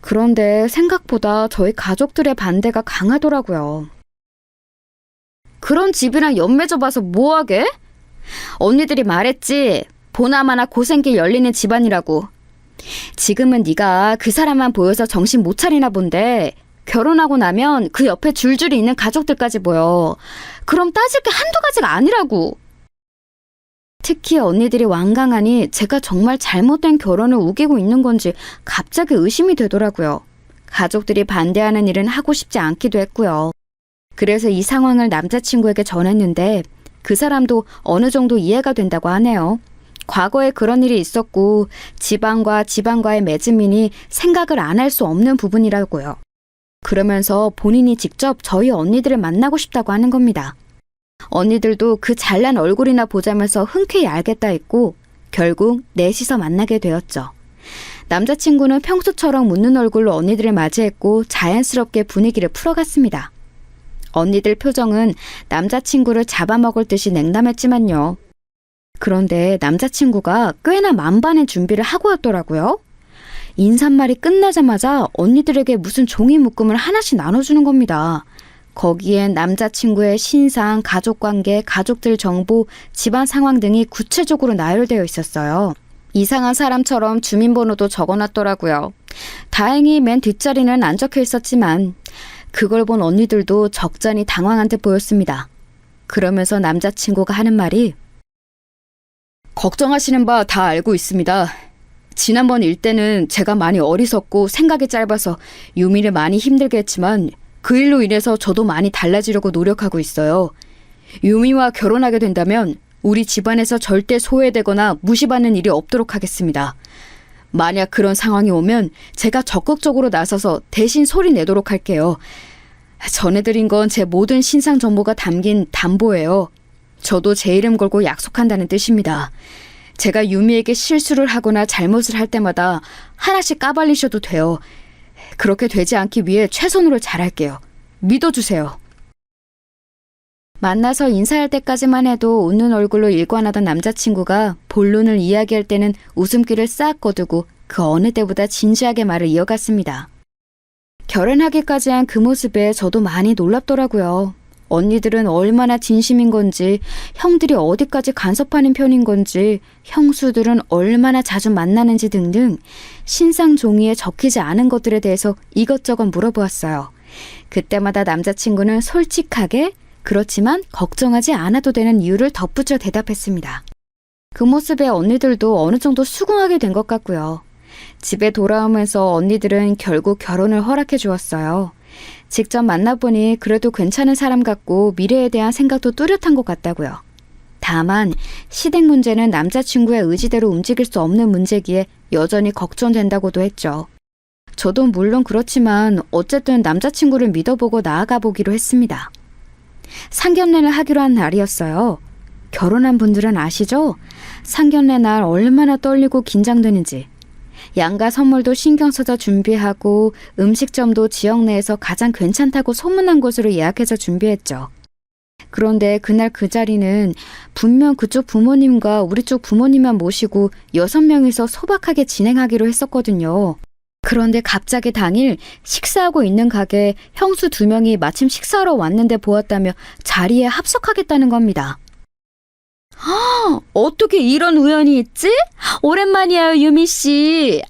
그런데 생각보다 저희 가족들의 반대가 강하더라고요. 그런 집이랑 연맺어 봐서 뭐하게? 언니들이 말했지. 보나마나 고생길 열리는 집안이라고. 지금은 네가 그 사람만 보여서 정신 못 차리나 본데 결혼하고 나면 그 옆에 줄줄이 있는 가족들까지 보여. 그럼 따질 게 한두 가지가 아니라고. 특히 언니들이 완강하니 제가 정말 잘못된 결혼을 우기고 있는 건지 갑자기 의심이 되더라고요. 가족들이 반대하는 일은 하고 싶지 않기도 했고요. 그래서 이 상황을 남자친구에게 전했는데 그 사람도 어느 정도 이해가 된다고 하네요. 과거에 그런 일이 있었고 지방과의 맺음이니 생각을 안 할 수 없는 부분이라고요. 그러면서 본인이 직접 저희 언니들을 만나고 싶다고 하는 겁니다. 언니들도 그 잘난 얼굴이나 보자면서 흔쾌히 알겠다 했고 결국 넷이서 만나게 되었죠. 남자친구는 평소처럼 웃는 얼굴로 언니들을 맞이했고 자연스럽게 분위기를 풀어갔습니다. 언니들 표정은 남자친구를 잡아먹을 듯이 냉담했지만요. 그런데 남자친구가 꽤나 만반의 준비를 하고 왔더라고요. 인사말이 끝나자마자 언니들에게 무슨 종이 묶음을 하나씩 나눠주는 겁니다. 거기엔 남자친구의 신상, 가족관계, 가족들 정보, 집안 상황 등이 구체적으로 나열되어 있었어요. 이상한 사람처럼 주민번호도 적어놨더라고요. 다행히 맨 뒷자리는 안 적혀 있었지만 그걸 본 언니들도 적잖이 당황한 듯 보였습니다. 그러면서 남자친구가 하는 말이 걱정하시는 바 다 알고 있습니다. 지난번 일 때는 제가 많이 어리석고 생각이 짧아서 유미를 많이 힘들게 했지만 그 일로 인해서 저도 많이 달라지려고 노력하고 있어요. 유미와 결혼하게 된다면 우리 집안에서 절대 소외되거나 무시받는 일이 없도록 하겠습니다. 만약 그런 상황이 오면 제가 적극적으로 나서서 대신 소리 내도록 할게요. 전해드린 건 제 모든 신상 정보가 담긴 담보예요. 저도 제 이름 걸고 약속한다는 뜻입니다. 제가 유미에게 실수를 하거나 잘못을 할 때마다 하나씩 까발리셔도 돼요. 그렇게 되지 않기 위해 최선으로 잘할게요. 믿어주세요. 만나서 인사할 때까지만 해도 웃는 얼굴로 일관하던 남자친구가 본론을 이야기할 때는 웃음기를 싹 거두고 그 어느 때보다 진지하게 말을 이어갔습니다. 결혼하기까지 한 그 모습에 저도 많이 놀랍더라고요. 언니들은 얼마나 진심인 건지, 형들이 어디까지 간섭하는 편인 건지, 형수들은 얼마나 자주 만나는지 등등 신상 종이에 적히지 않은 것들에 대해서 이것저것 물어보았어요. 그때마다 남자친구는 솔직하게 그렇지만 걱정하지 않아도 되는 이유를 덧붙여 대답했습니다. 그 모습에 언니들도 어느 정도 수긍하게 된 것 같고요. 집에 돌아오면서 언니들은 결국 결혼을 허락해 주었어요. 직접 만나보니 그래도 괜찮은 사람 같고 미래에 대한 생각도 뚜렷한 것 같다고요. 다만 시댁 문제는 남자친구의 의지대로 움직일 수 없는 문제기에 여전히 걱정된다고도 했죠. 저도 물론 그렇지만 어쨌든 남자친구를 믿어보고 나아가 보기로 했습니다. 상견례를 하기로 한 날이었어요. 결혼한 분들은 아시죠? 상견례 날 얼마나 떨리고 긴장되는지. 양가 선물도 신경 써서 준비하고 음식점도 지역 내에서 가장 괜찮다고 소문난 곳으로 예약해서 준비했죠. 그런데 그날 그 자리는 분명 그쪽 부모님과 우리 쪽 부모님만 모시고 6명이서 소박하게 진행하기로 했었거든요. 그런데 갑자기 당일 식사하고 있는 가게에 형수 2명이 마침 식사하러 왔는데 보았다며 자리에 합석하겠다는 겁니다. 어떻게 이런 우연이 있지? 오랜만이에요, 유미씨.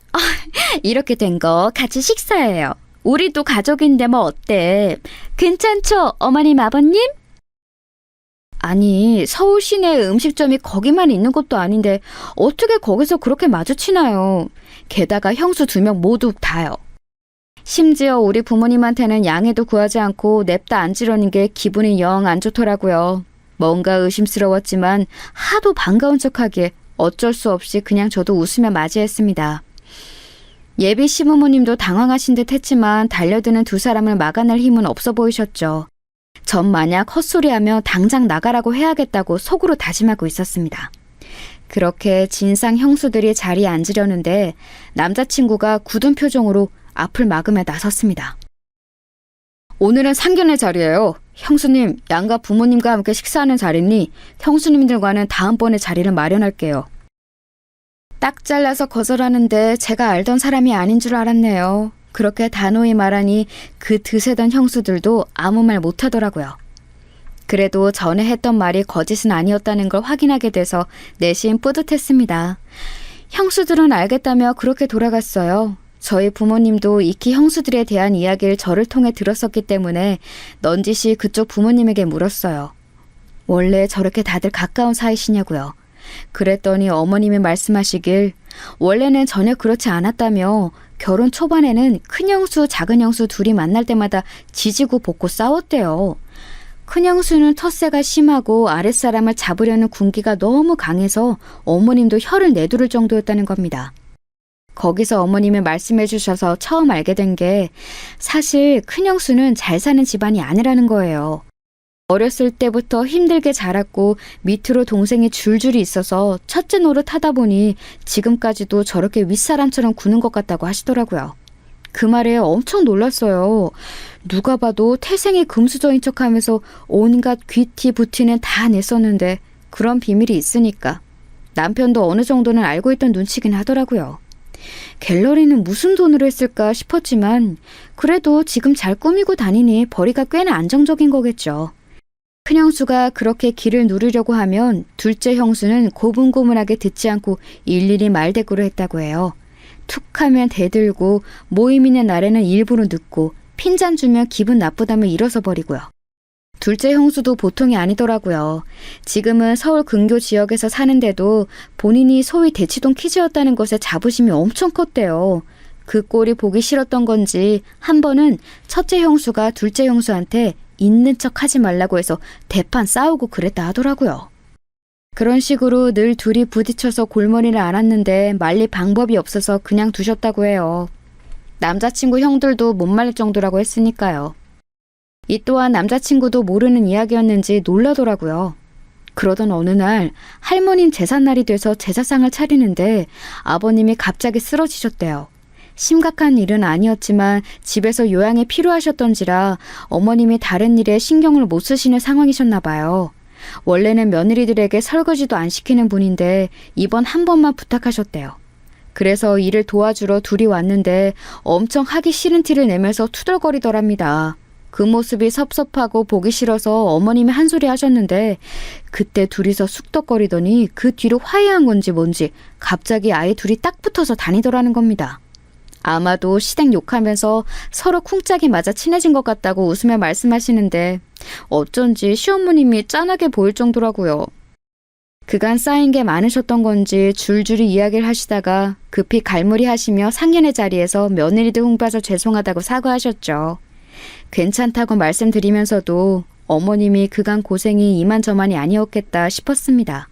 이렇게 된 거 같이 식사해요. 우리도 가족인데 뭐 어때? 괜찮죠, 어머님, 아버님? 아니, 서울 시내 음식점이 거기만 있는 것도 아닌데 어떻게 거기서 그렇게 마주치나요? 게다가 형수 2명 모두 다요. 심지어 우리 부모님한테는 양해도 구하지 않고 냅다 앉으려는 게 기분이 영 안 좋더라고요. 뭔가 의심스러웠지만 하도 반가운 척하기에 어쩔 수 없이 그냥 저도 웃으며 맞이했습니다. 예비 시부모님도 당황하신 듯 했지만 달려드는 2사람을 막아낼 힘은 없어 보이셨죠. 전 만약 헛소리하며 당장 나가라고 해야겠다고 속으로 다짐하고 있었습니다. 그렇게 진상 형수들이 자리에 앉으려는데 남자친구가 굳은 표정으로 앞을 막으며 나섰습니다. 오늘은 상견례 자리예요. 형수님, 양가 부모님과 함께 식사하는 자리니 형수님들과는 다음번에 자리를 마련할게요. 딱 잘라서 거절하는데 제가 알던 사람이 아닌 줄 알았네요. 그렇게 단호히 말하니 그 드세던 형수들도 아무 말 못하더라고요. 그래도 전에 했던 말이 거짓은 아니었다는 걸 확인하게 돼서 내심 뿌듯했습니다. 형수들은 알겠다며 그렇게 돌아갔어요. 저희 부모님도 익히 형수들에 대한 이야기를 저를 통해 들었었기 때문에 넌지시 그쪽 부모님에게 물었어요. 원래 저렇게 다들 가까운 사이시냐고요. 그랬더니 어머님이 말씀하시길 원래는 전혀 그렇지 않았다며 결혼 초반에는 큰 형수, 작은 형수 둘이 만날 때마다 지지고 볶고 싸웠대요. 큰 형수는 텃세가 심하고 아랫사람을 잡으려는 군기가 너무 강해서 어머님도 혀를 내두를 정도였다는 겁니다. 거기서 어머님이 말씀해 주셔서 처음 알게 된 게 사실 큰 형수는 잘 사는 집안이 아니라는 거예요. 어렸을 때부터 힘들게 자랐고 밑으로 동생이 줄줄이 있어서 첫째 노릇 하다 보니 지금까지도 저렇게 윗사람처럼 구는 것 같다고 하시더라고요. 그 말에 엄청 놀랐어요. 누가 봐도 태생이 금수저인 척하면서 온갖 귀티 부티는 다 냈었는데 그런 비밀이 있으니까 남편도 어느 정도는 알고 있던 눈치긴 하더라고요. 갤러리는 무슨 돈으로 했을까 싶었지만 그래도 지금 잘 꾸미고 다니니 벌이가 꽤나 안정적인 거겠죠. 큰 형수가 그렇게 길을 누르려고 하면 둘째 형수는 고분고분하게 듣지 않고 일일이 말대꾸를 했다고 해요. 툭 하면 대들고 모임 있는 날에는 일부러 늦고 핀잔 주면 기분 나쁘다며 일어서 버리고요. 둘째 형수도 보통이 아니더라고요. 지금은 서울 근교 지역에서 사는데도 본인이 소위 대치동 키즈였다는 것에 자부심이 엄청 컸대요. 그 꼴이 보기 싫었던 건지 한 번은 첫째 형수가 둘째 형수한테 있는 척 하지 말라고 해서 대판 싸우고 그랬다 하더라고요. 그런 식으로 늘 둘이 부딪혀서 골머리를 앓았는데 말릴 방법이 없어서 그냥 두셨다고 해요. 남자친구 형들도 못 말릴 정도라고 했으니까요. 이 또한 남자친구도 모르는 이야기였는지 놀라더라고요. 그러던 어느 날 할머님 제삿날이 돼서 제사상을 차리는데 아버님이 갑자기 쓰러지셨대요. 심각한 일은 아니었지만 집에서 요양이 필요하셨던지라 어머님이 다른 일에 신경을 못 쓰시는 상황이셨나 봐요. 원래는 며느리들에게 설거지도 안 시키는 분인데 이번 한 번만 부탁하셨대요. 그래서 일을 도와주러 둘이 왔는데 엄청 하기 싫은 티를 내면서 투덜거리더랍니다. 그 모습이 섭섭하고 보기 싫어서 어머님이 한 소리 하셨는데 그때 둘이서 쑥덕거리더니 그 뒤로 화해한 건지 뭔지 갑자기 아이 둘이 딱 붙어서 다니더라는 겁니다. 아마도 시댁 욕하면서 서로 쿵짝이 맞아 친해진 것 같다고 웃으며 말씀하시는데 어쩐지 시어머님이 짠하게 보일 정도라고요. 그간 쌓인 게 많으셨던 건지 줄줄이 이야기를 하시다가 급히 갈무리 하시며 상견례 자리에서 며느리들 흉봐서 죄송하다고 사과하셨죠. 괜찮다고 말씀드리면서도 어머님이 그간 고생이 이만저만이 아니었겠다 싶었습니다.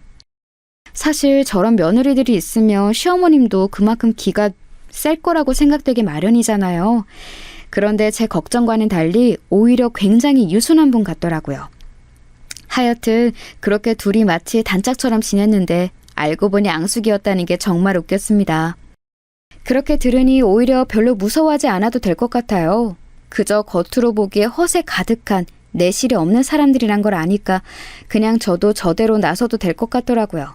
사실 저런 며느리들이 있으면 시어머님도 그만큼 기가 셀 거라고 생각되기 마련이잖아요. 그런데 제 걱정과는 달리 오히려 굉장히 유순한 분 같더라고요. 하여튼 그렇게 둘이 마치 단짝처럼 지냈는데 알고 보니 앙숙이었다는 게 정말 웃겼습니다. 그렇게 들으니 오히려 별로 무서워하지 않아도 될 것 같아요. 그저 겉으로 보기에 허세 가득한 내실이 없는 사람들이란 걸 아니까 그냥 저도 저대로 나서도 될 것 같더라고요.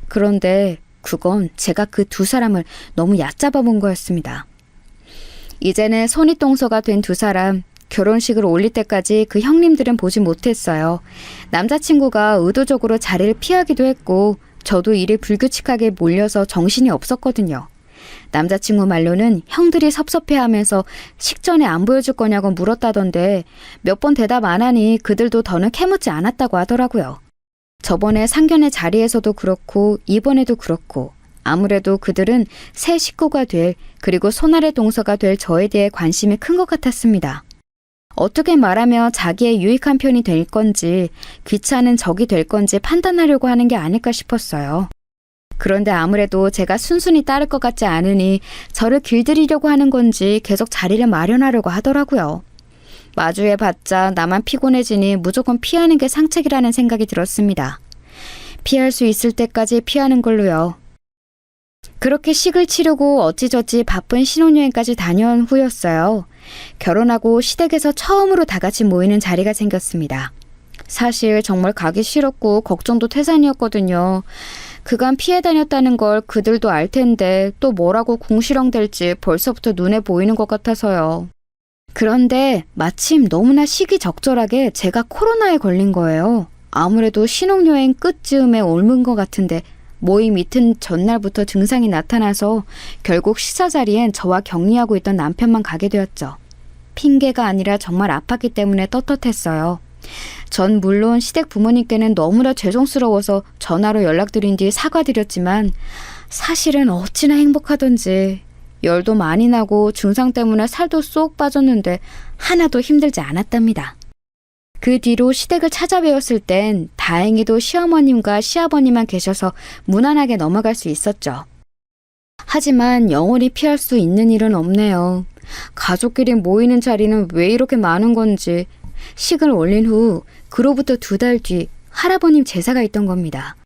그런데 그건 제가 그 2사람을 너무 얕잡아 본 거였습니다. 이제는 손윗동서가 된 2사람, 결혼식을 올릴 때까지 그 형님들은 보지 못했어요. 남자친구가 의도적으로 자리를 피하기도 했고 저도 일이 불규칙하게 몰려서 정신이 없었거든요. 남자친구 말로는 형들이 섭섭해하면서 식전에 안 보여줄 거냐고 물었다던데 몇 번 대답 안 하니 그들도 더는 캐묻지 않았다고 하더라고요. 저번에 상견례 자리에서도 그렇고 이번에도 그렇고 아무래도 그들은 새 식구가 될 그리고 손아래 동서가 될 저에 대해 관심이 큰 것 같았습니다. 어떻게 말하며 자기의 유익한 편이 될 건지 귀찮은 적이 될 건지 판단하려고 하는 게 아닐까 싶었어요. 그런데 아무래도 제가 순순히 따를 것 같지 않으니 저를 길들이려고 하는 건지 계속 자리를 마련하려고 하더라고요. 마주해봤자 나만 피곤해지니 무조건 피하는 게 상책이라는 생각이 들었습니다. 피할 수 있을 때까지 피하는 걸로요. 그렇게 식을 치르고 어찌저찌 바쁜 신혼여행까지 다녀온 후였어요. 결혼하고 시댁에서 처음으로 다 같이 모이는 자리가 생겼습니다. 사실 정말 가기 싫었고 걱정도 태산이었거든요. 그간 피해 다녔다는 걸 그들도 알 텐데 또 뭐라고 궁시렁댈지 벌써부터 눈에 보이는 것 같아서요. 그런데 마침 너무나 시기적절하게 제가 코로나에 걸린 거예요. 아무래도 신혼여행 끝즈음에 옮은 것 같은데 모임 이틀 전날부터 증상이 나타나서 결국 식사 자리엔 저와 격리하고 있던 남편만 가게 되었죠. 핑계가 아니라 정말 아팠기 때문에 떳떳했어요. 전 물론 시댁 부모님께는 너무나 죄송스러워서 전화로 연락드린 뒤 사과드렸지만 사실은 어찌나 행복하던지 열도 많이 나고 증상 때문에 살도 쏙 빠졌는데 하나도 힘들지 않았답니다. 그 뒤로 시댁을 찾아뵈었을 땐 다행히도 시어머님과 시아버님만 계셔서 무난하게 넘어갈 수 있었죠. 하지만 영원히 피할 수 있는 일은 없네요. 가족끼리 모이는 자리는 왜 이렇게 많은 건지 식을 올린 후 그로부터 2달 뒤 할아버님 제사가 있던 겁니다.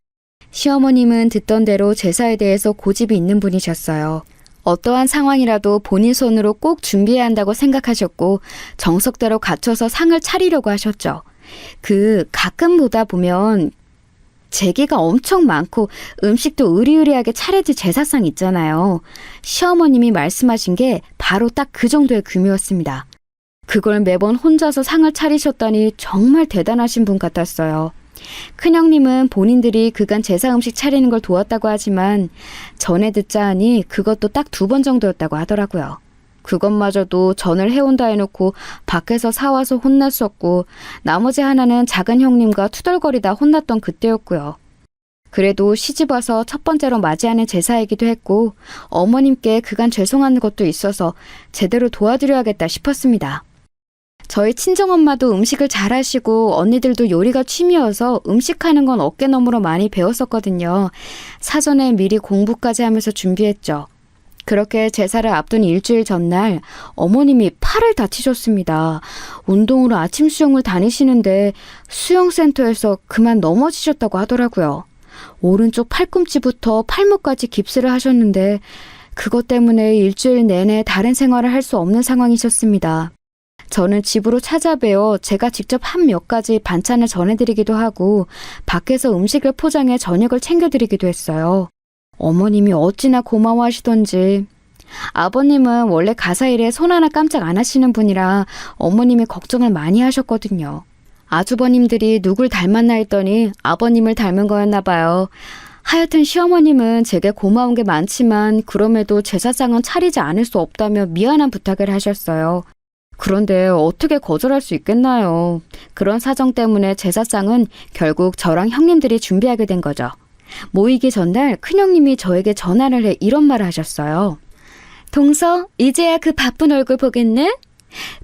시어머님은 듣던 대로 제사에 대해서 고집이 있는 분이셨어요. 어떠한 상황이라도 본인 손으로 꼭 준비해야 한다고 생각하셨고 정석대로 갖춰서 상을 차리려고 하셨죠. 가끔 보다 보면 제기가 엄청 많고 음식도 으리으리하게 차려질 제사상 있잖아요. 시어머님이 말씀하신 게 바로 딱 그 정도의 규모였습니다. 그걸 매번 혼자서 상을 차리셨다니 정말 대단하신 분 같았어요. 큰형님은 본인들이 그간 제사 음식 차리는 걸 도왔다고 하지만 전에 듣자 하니 그것도 딱 2번 정도였다고 하더라고요. 그것마저도 전을 해온다 해놓고 밖에서 사와서 혼났었고 나머지 하나는 작은 형님과 투덜거리다 혼났던 그때였고요. 그래도 시집와서 첫 번째로 맞이하는 제사이기도 했고 어머님께 그간 죄송한 것도 있어서 제대로 도와드려야겠다 싶었습니다. 저희 친정엄마도 음식을 잘하시고 언니들도 요리가 취미여서 음식하는 건 어깨너머로 많이 배웠었거든요. 사전에 미리 공부까지 하면서 준비했죠. 그렇게 제사를 앞둔 일주일 전날 어머님이 팔을 다치셨습니다. 운동으로 아침 수영을 다니시는데 수영센터에서 그만 넘어지셨다고 하더라고요. 오른쪽 팔꿈치부터 팔목까지 깁스를 하셨는데 그것 때문에 일주일 내내 다른 생활을 할 수 없는 상황이셨습니다. 저는 집으로 찾아뵈어 제가 직접 한 몇 가지 반찬을 전해드리기도 하고 밖에서 음식을 포장해 저녁을 챙겨드리기도 했어요. 어머님이 어찌나 고마워하시던지. 아버님은 원래 가사일에 손 하나 깜짝 안 하시는 분이라 어머님이 걱정을 많이 하셨거든요. 아주버님들이 누굴 닮았나 했더니 아버님을 닮은 거였나 봐요. 하여튼 시어머님은 제게 고마운 게 많지만 그럼에도 제사상은 차리지 않을 수 없다며 미안한 부탁을 하셨어요. 그런데 어떻게 거절할 수 있겠나요? 그런 사정 때문에 제사상은 결국 저랑 형님들이 준비하게 된 거죠. 모이기 전날 큰형님이 저에게 전화를 해 이런 말을 하셨어요. 동서, 이제야 그 바쁜 얼굴 보겠네?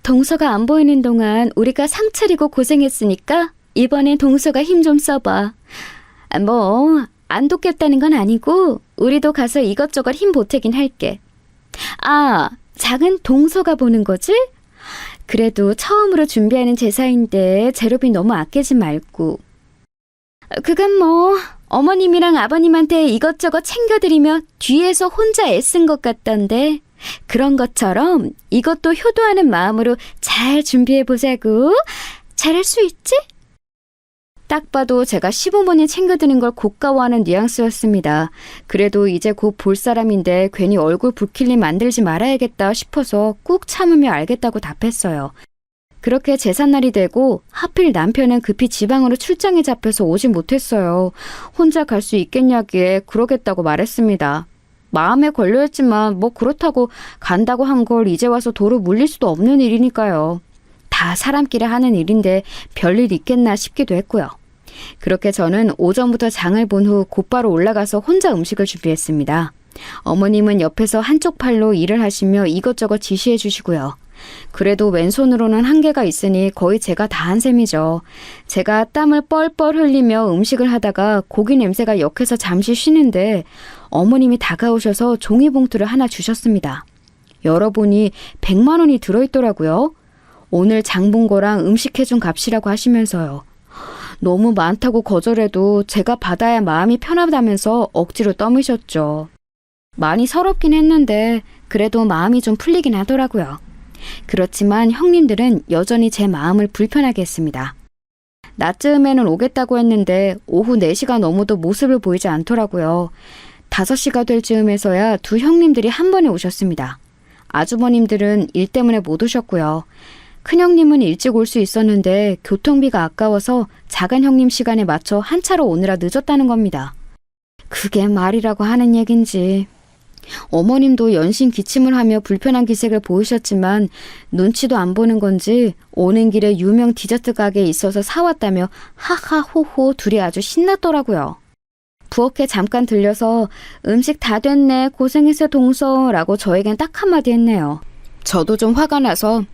동서가 안 보이는 동안 우리가 상 차리고 고생했으니까 이번엔 동서가 힘 좀 써봐. 안 돕겠다는 건 아니고 우리도 가서 이것저것 힘 보태긴 할게. 아, 장은 동서가 보는 거지? 그래도 처음으로 준비하는 제사인데 재료비 너무 아끼지 말고. 그건 어머님이랑 아버님한테 이것저것 챙겨드리며 뒤에서 혼자 애쓴 것 같던데 그런 것처럼 이것도 효도하는 마음으로 잘 준비해보자고. 잘할 수 있지? 딱 봐도 제가 시부모님 챙겨드는 걸 고가워하는 뉘앙스였습니다. 그래도 이제 곧 볼 사람인데 괜히 얼굴 붉힐림 만들지 말아야겠다 싶어서 꾹 참으며 알겠다고 답했어요. 그렇게 제삿날이 되고 하필 남편은 급히 지방으로 출장에 잡혀서 오지 못했어요. 혼자 갈 수 있겠냐기에 그러겠다고 말했습니다. 마음에 걸려있지만 그렇다고 간다고 한 걸 이제 와서 도로 물릴 수도 없는 일이니까요. 다 사람끼리 하는 일인데 별일 있겠나 싶기도 했고요. 그렇게 저는 오전부터 장을 본 후 곧바로 올라가서 혼자 음식을 준비했습니다. 어머님은 옆에서 한쪽 팔로 일을 하시며 이것저것 지시해 주시고요. 그래도 왼손으로는 한계가 있으니 거의 제가 다 한 셈이죠. 제가 땀을 뻘뻘 흘리며 음식을 하다가 고기 냄새가 역해서 잠시 쉬는데 어머님이 다가오셔서 종이봉투를 하나 주셨습니다. 열어보니 100만 원이 들어있더라고요. 오늘 장 본 거랑 음식 해준 값이라고 하시면서요. 너무 많다고 거절해도 제가 받아야 마음이 편하다면서 억지로 떠미셨죠. 많이 서럽긴 했는데 그래도 마음이 좀 풀리긴 하더라고요. 그렇지만 형님들은 여전히 제 마음을 불편하게 했습니다. 낮즈음에는 오겠다고 했는데 오후 4시가 넘어도 모습을 보이지 않더라고요. 5시가 될 즈음에서야 두 형님들이 한 번에 오셨습니다. 아주버님들은 일 때문에 못 오셨고요. 큰형님은 일찍 올 수 있었는데 교통비가 아까워서 작은 형님 시간에 맞춰 한 차로 오느라 늦었다는 겁니다. 그게 말이라고 하는 얘긴지. 어머님도 연신 기침을 하며 불편한 기색을 보이셨지만 눈치도 안 보는 건지 오는 길에 유명 디저트 가게에 있어서 사왔다며 하하호호 둘이 아주 신났더라고요. 부엌에 잠깐 들려서 음식 다 됐네 고생했어 동서라고 저에겐 딱 한마디 했네요. 저도 좀 화가 나서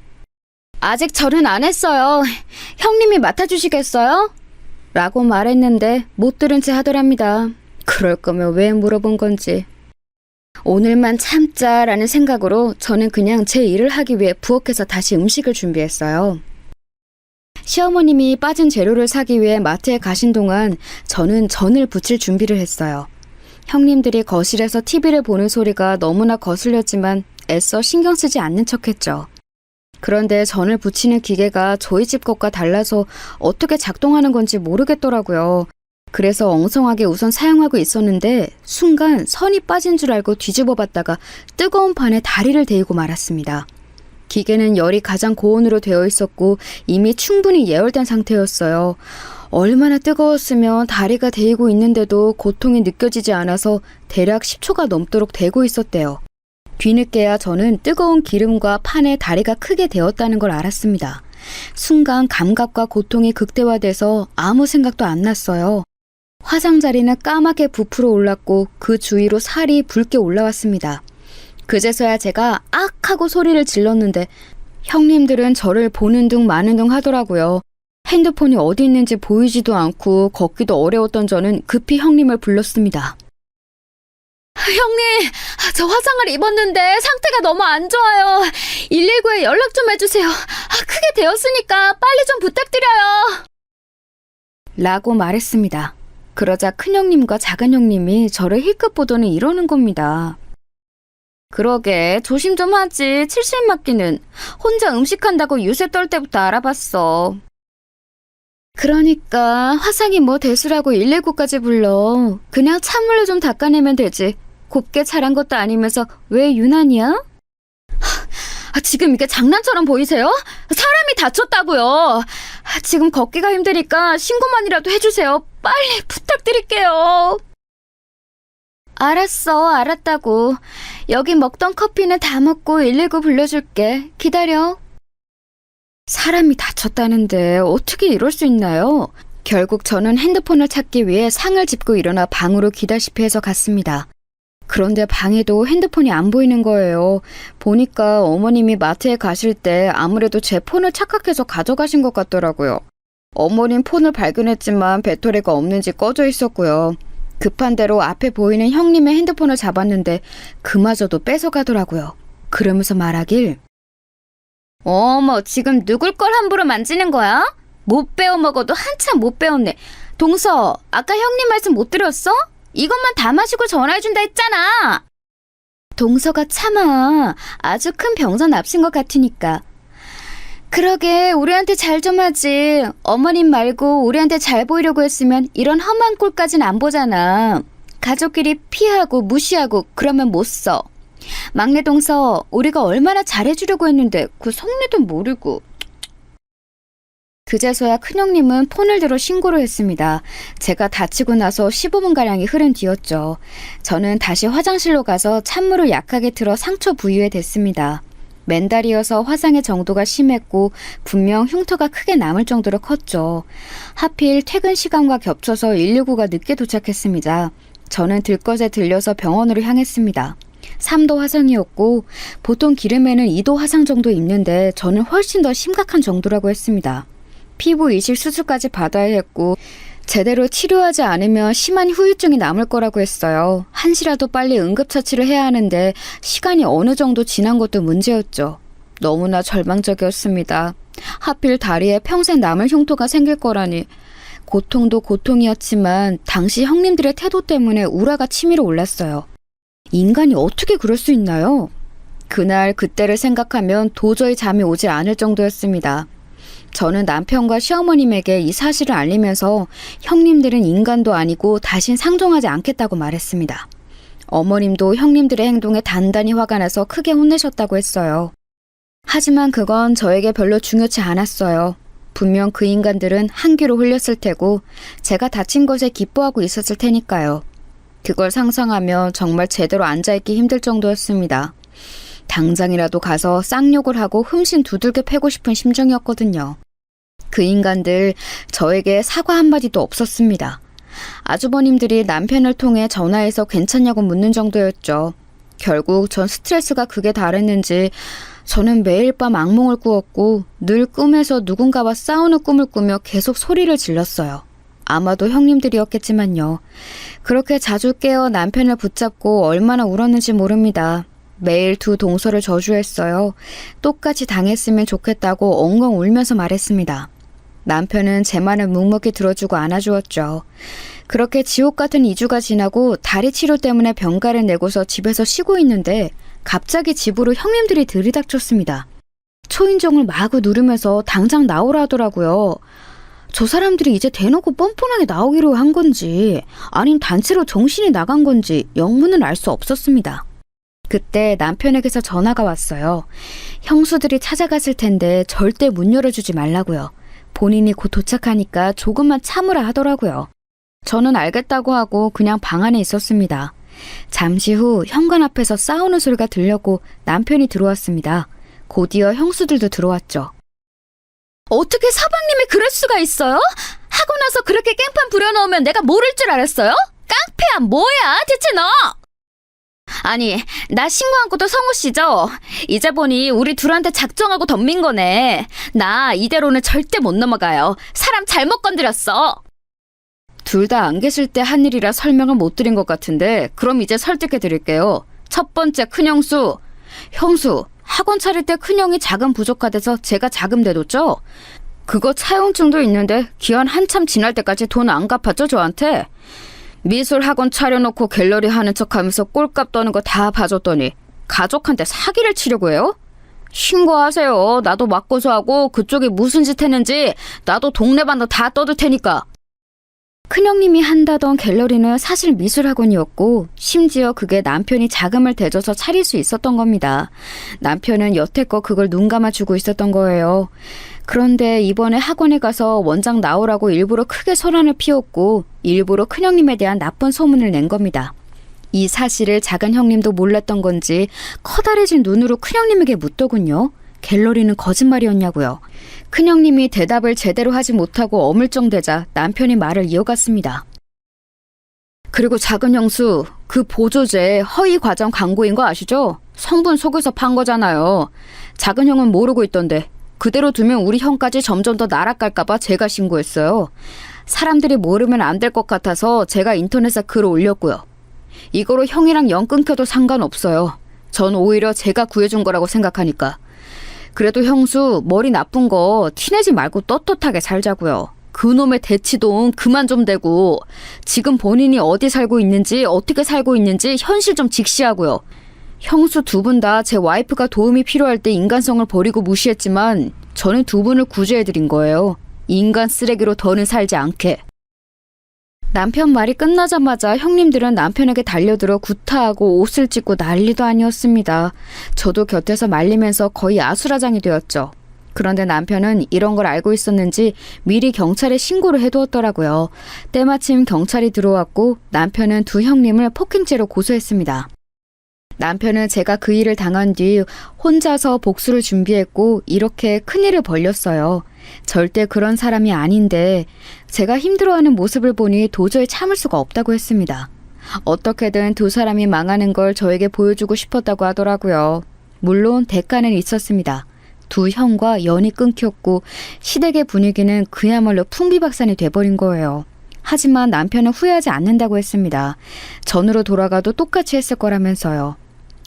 아직 절은 안 했어요. 형님이 맡아주시겠어요? 라고 말했는데 못 들은 채 하더랍니다. 그럴 거면 왜 물어본 건지. 오늘만 참자라는 생각으로 저는 그냥 제 일을 하기 위해 부엌에서 다시 음식을 준비했어요. 시어머님이 빠진 재료를 사기 위해 마트에 가신 동안 저는 전을 부칠 준비를 했어요. 형님들이 거실에서 TV를 보는 소리가 너무나 거슬렸지만 애써 신경 쓰지 않는 척했죠. 그런데 전을 부치는 기계가 저희 집 것과 달라서 어떻게 작동하는 건지 모르겠더라고요. 그래서 엉성하게 우선 사용하고 있었는데 순간 선이 빠진 줄 알고 뒤집어 봤다가 뜨거운 판에 다리를 데이고 말았습니다. 기계는 열이 가장 고온으로 되어 있었고 이미 충분히 예열된 상태였어요. 얼마나 뜨거웠으면 다리가 데이고 있는데도 고통이 느껴지지 않아서 대략 10초가 넘도록 데고 있었대요. 뒤늦게야 저는 뜨거운 기름과 판에 다리가 크게 데었다는 걸 알았습니다. 순간 감각과 고통이 극대화돼서 아무 생각도 안 났어요. 화상자리는 까맣게 부풀어 올랐고 그 주위로 살이 붉게 올라왔습니다. 그제서야 제가 악 하고 소리를 질렀는데 형님들은 저를 보는 둥 마는 둥 하더라고요. 핸드폰이 어디 있는지 보이지도 않고 걷기도 어려웠던 저는 급히 형님을 불렀습니다. 형님, 저 화상을 입었는데 상태가 너무 안 좋아요. 119에 연락 좀 해주세요. 크게 되었으니까 빨리 좀 부탁드려요. 라고 말했습니다. 그러자 큰형님과 작은형님이 저를 힐끗 보더니 이러는 겁니다. 그러게 조심 좀 하지. 칠실 맞기는. 혼자 음식한다고 유세 떨 때부터 알아봤어. 그러니까 화상이 뭐 대수라고 119까지 불러. 그냥 찬물로 좀 닦아내면 되지. 곱게 자란 것도 아니면서 왜 유난이야? 지금 이게 장난처럼 보이세요? 사람이 다쳤다고요. 지금 걷기가 힘드니까 신고만이라도 해주세요. 빨리 부탁드릴게요. 알았어, 알았다고. 여기 먹던 커피는 다 먹고 119 불러줄게. 기다려. 사람이 다쳤다는데 어떻게 이럴 수 있나요? 결국 저는 핸드폰을 찾기 위해 상을 짚고 일어나 방으로 기다시피 해서 갔습니다. 그런데 방에도 핸드폰이 안 보이는 거예요. 보니까 어머님이 마트에 가실 때 아무래도 제 폰을 착각해서 가져가신 것 같더라고요. 어머님 폰을 발견했지만 배터리가 없는지 꺼져 있었고요. 급한 대로 앞에 보이는 형님의 핸드폰을 잡았는데 그마저도 뺏어가더라고요. 그러면서 말하길 어머, 지금 누굴 걸 함부로 만지는 거야? 못 배워 먹어도 한참 못 배웠네. 동서, 아까 형님 말씀 못 들었어? 이것만 다 마시고 전화해준다 했잖아. 동서가 참아. 아주 큰 병선 앞신 것 같으니까. 그러게 우리한테 잘 좀 하지. 어머님 말고 우리한테 잘 보이려고 했으면 이런 험한 꼴까진 안 보잖아. 가족끼리 피하고 무시하고 그러면 못 써. 막내 동서, 우리가 얼마나 잘해주려고 했는데 그 속내도 모르고. 그제서야 큰형님은 폰을 들어 신고를 했습니다. 제가 다치고 나서 15분가량이 흐른 뒤였죠. 저는 다시 화장실로 가서 찬물을 약하게 틀어 상처 부위에 댔습니다. 맨달이어서 화상의 정도가 심했고 분명 흉터가 크게 남을 정도로 컸죠. 하필 퇴근 시간과 겹쳐서 119가 늦게 도착했습니다. 저는 들것에 들려서 병원으로 향했습니다. 3도 화상이었고 보통 기름에는 2도 화상 정도 있는데 저는 훨씬 더 심각한 정도라고 했습니다. 피부 이식 수술까지 받아야 했고 제대로 치료하지 않으면 심한 후유증이 남을 거라고 했어요. 한시라도 빨리 응급처치를 해야 하는데 시간이 어느 정도 지난 것도 문제였죠. 너무나 절망적이었습니다. 하필 다리에 평생 남을 흉터가 생길 거라니. 고통도 고통이었지만 당시 형님들의 태도 때문에 우라가 치밀어 올랐어요. 인간이 어떻게 그럴 수 있나요? 그날 그때를 생각하면 도저히 잠이 오지 않을 정도였습니다. 저는 남편과 시어머님에게 이 사실을 알리면서 형님들은 인간도 아니고 다신 상종하지 않겠다고 말했습니다. 어머님도 형님들의 행동에 단단히 화가 나서 크게 혼내셨다고 했어요. 하지만 그건 저에게 별로 중요치 않았어요. 분명 그 인간들은 한귀로 흘렸을 테고 제가 다친 것에 기뻐하고 있었을 테니까요. 그걸 상상하며 정말 제대로 앉아있기 힘들 정도였습니다. 당장이라도 가서 쌍욕을 하고 흠씬 두들겨 패고 싶은 심정이었거든요. 그 인간들 저에게 사과 한마디도 없었습니다. 아주버님들이 남편을 통해 전화해서 괜찮냐고 묻는 정도였죠. 결국 전 스트레스가 극에 달했는지 저는 매일 밤 악몽을 꾸었고 늘 꿈에서 누군가와 싸우는 꿈을 꾸며 계속 소리를 질렀어요. 아마도 형님들이었겠지만요. 그렇게 자주 깨어 남편을 붙잡고 얼마나 울었는지 모릅니다. 매일 두 동서를 저주했어요. 똑같이 당했으면 좋겠다고 엉엉 울면서 말했습니다. 남편은 제 말을 묵묵히 들어주고 안아주었죠. 그렇게 지옥 같은 2주가 지나고 다리 치료 때문에 병가를 내고서 집에서 쉬고 있는데 갑자기 집으로 형님들이 들이닥쳤습니다. 초인종을 마구 누르면서 당장 나오라 하더라고요. 저 사람들이 이제 대놓고 뻔뻔하게 나오기로 한 건지 아님 단체로 정신이 나간 건지 영문은 알 수 없었습니다. 그때 남편에게서 전화가 왔어요. 형수들이 찾아갔을 텐데 절대 문 열어주지 말라고요. 본인이 곧 도착하니까 조금만 참으라 하더라고요. 저는 알겠다고 하고 그냥 방 안에 있었습니다. 잠시 후 현관 앞에서 싸우는 소리가 들렸고 남편이 들어왔습니다. 곧이어 형수들도 들어왔죠. 어떻게 사방님이 그럴 수가 있어요? 하고 나서 그렇게 깽판 부려놓으면 내가 모를 줄 알았어요? 깡패야 뭐야 대체 너? 아니 나 신고한 것도 성우 씨죠? 이제 보니 우리 둘한테 작정하고 덤빈 거네. 나 이대로는 절대 못 넘어가요. 사람 잘못 건드렸어. 둘 다 안 계실 때 한 일이라 설명을 못 드린 것 같은데 그럼 이제 설득해 드릴게요. 첫 번째 큰형수. 형수 학원 차릴 때 큰형이 자금 부족하대서 제가 자금 내뒀죠? 그거 차용증도 있는데 기한 한참 지날 때까지 돈 안 갚았죠 저한테? 미술 학원 차려놓고 갤러리 하는 척하면서 꼴값 떠는 거 다 봐줬더니 가족한테 사기를 치려고 해요? 신고하세요. 나도 맞고소하고 그쪽이 무슨 짓 했는지 나도 동네반도 다 떠들 테니까. 큰형님이 한다던 갤러리는 사실 미술학원이었고 심지어 그게 남편이 자금을 대줘서 차릴 수 있었던 겁니다. 남편은 여태껏 그걸 눈 감아주고 있었던 거예요. 그런데 이번에 학원에 가서 원장 나오라고 일부러 크게 소란을 피웠고 일부러 큰형님에 대한 나쁜 소문을 낸 겁니다. 이 사실을 작은 형님도 몰랐던 건지 커다래진 눈으로 큰형님에게 묻더군요. 갤러리는 거짓말이었냐고요. 큰형님이 대답을 제대로 하지 못하고 어물쩡대자 남편이 말을 이어갔습니다. 그리고 작은 형수, 그 보조제 허위 과정 광고인 거 아시죠? 성분 속여서 판 거잖아요. 작은 형은 모르고 있던데 그대로 두면 우리 형까지 점점 더 날아갈까봐 제가 신고했어요. 사람들이 모르면 안 될 것 같아서 제가 인터넷에 글을 올렸고요. 이거로 형이랑 연 끊겨도 상관없어요. 전 오히려 제가 구해준 거라고 생각하니까. 그래도 형수 머리 나쁜 거 티내지 말고 떳떳하게 살자고요. 그놈의 대치동 그만 좀 대고 지금 본인이 어디 살고 있는지 어떻게 살고 있는지 현실 좀 직시하고요. 형수 두 분 다 제 와이프가 도움이 필요할 때 인간성을 버리고 무시했지만 저는 두 분을 구제해드린 거예요. 인간 쓰레기로 더는 살지 않게. 남편 말이 끝나자마자 형님들은 남편에게 달려들어 구타하고 옷을 찢고 난리도 아니었습니다. 저도 곁에서 말리면서 거의 아수라장이 되었죠. 그런데 남편은 이런 걸 알고 있었는지 미리 경찰에 신고를 해두었더라고요. 때마침 경찰이 들어왔고 남편은 두 형님을 폭행죄로 고소했습니다. 남편은 제가 그 일을 당한 뒤 혼자서 복수를 준비했고 이렇게 큰일을 벌렸어요. 절대 그런 사람이 아닌데 제가 힘들어하는 모습을 보니 도저히 참을 수가 없다고 했습니다. 어떻게든 두 사람이 망하는 걸 저에게 보여주고 싶었다고 하더라고요. 물론 대가는 있었습니다. 두 형과 연이 끊겼고 시댁의 분위기는 그야말로 풍비박산이 돼버린 거예요. 하지만 남편은 후회하지 않는다고 했습니다. 전으로 돌아가도 똑같이 했을 거라면서요.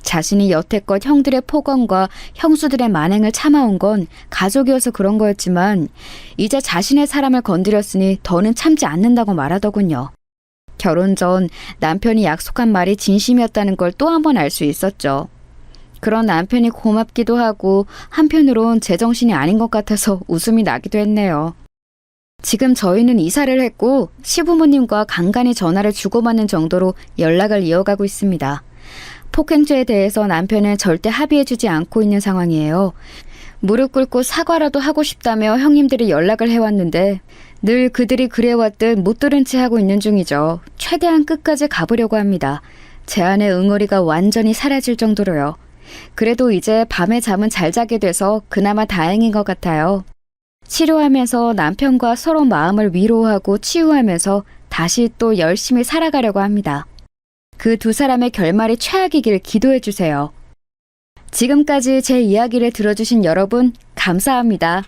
자신이 여태껏 형들의 폭언과 형수들의 만행을 참아온 건 가족이어서 그런 거였지만 이제 자신의 사람을 건드렸으니 더는 참지 않는다고 말하더군요. 결혼 전 남편이 약속한 말이 진심이었다는 걸 또 한 번 알 수 있었죠. 그런 남편이 고맙기도 하고 한편으론 제정신이 아닌 것 같아서 웃음이 나기도 했네요. 지금 저희는 이사를 했고 시부모님과 간간히 전화를 주고받는 정도로 연락을 이어가고 있습니다. 폭행죄에 대해서 남편은 절대 합의해주지 않고 있는 상황이에요. 무릎 꿇고 사과라도 하고 싶다며 형님들이 연락을 해왔는데 늘 그들이 그래왔듯 못 들은 채 하고 있는 중이죠. 최대한 끝까지 가보려고 합니다. 제 안의 응어리가 완전히 사라질 정도로요. 그래도 이제 밤에 잠은 잘 자게 돼서 그나마 다행인 것 같아요. 치료하면서 남편과 서로 마음을 위로하고 치유하면서 다시 또 열심히 살아가려고 합니다. 그 두 사람의 결말이 최악이길 기도해 주세요. 지금까지 제 이야기를 들어주신 여러분 감사합니다.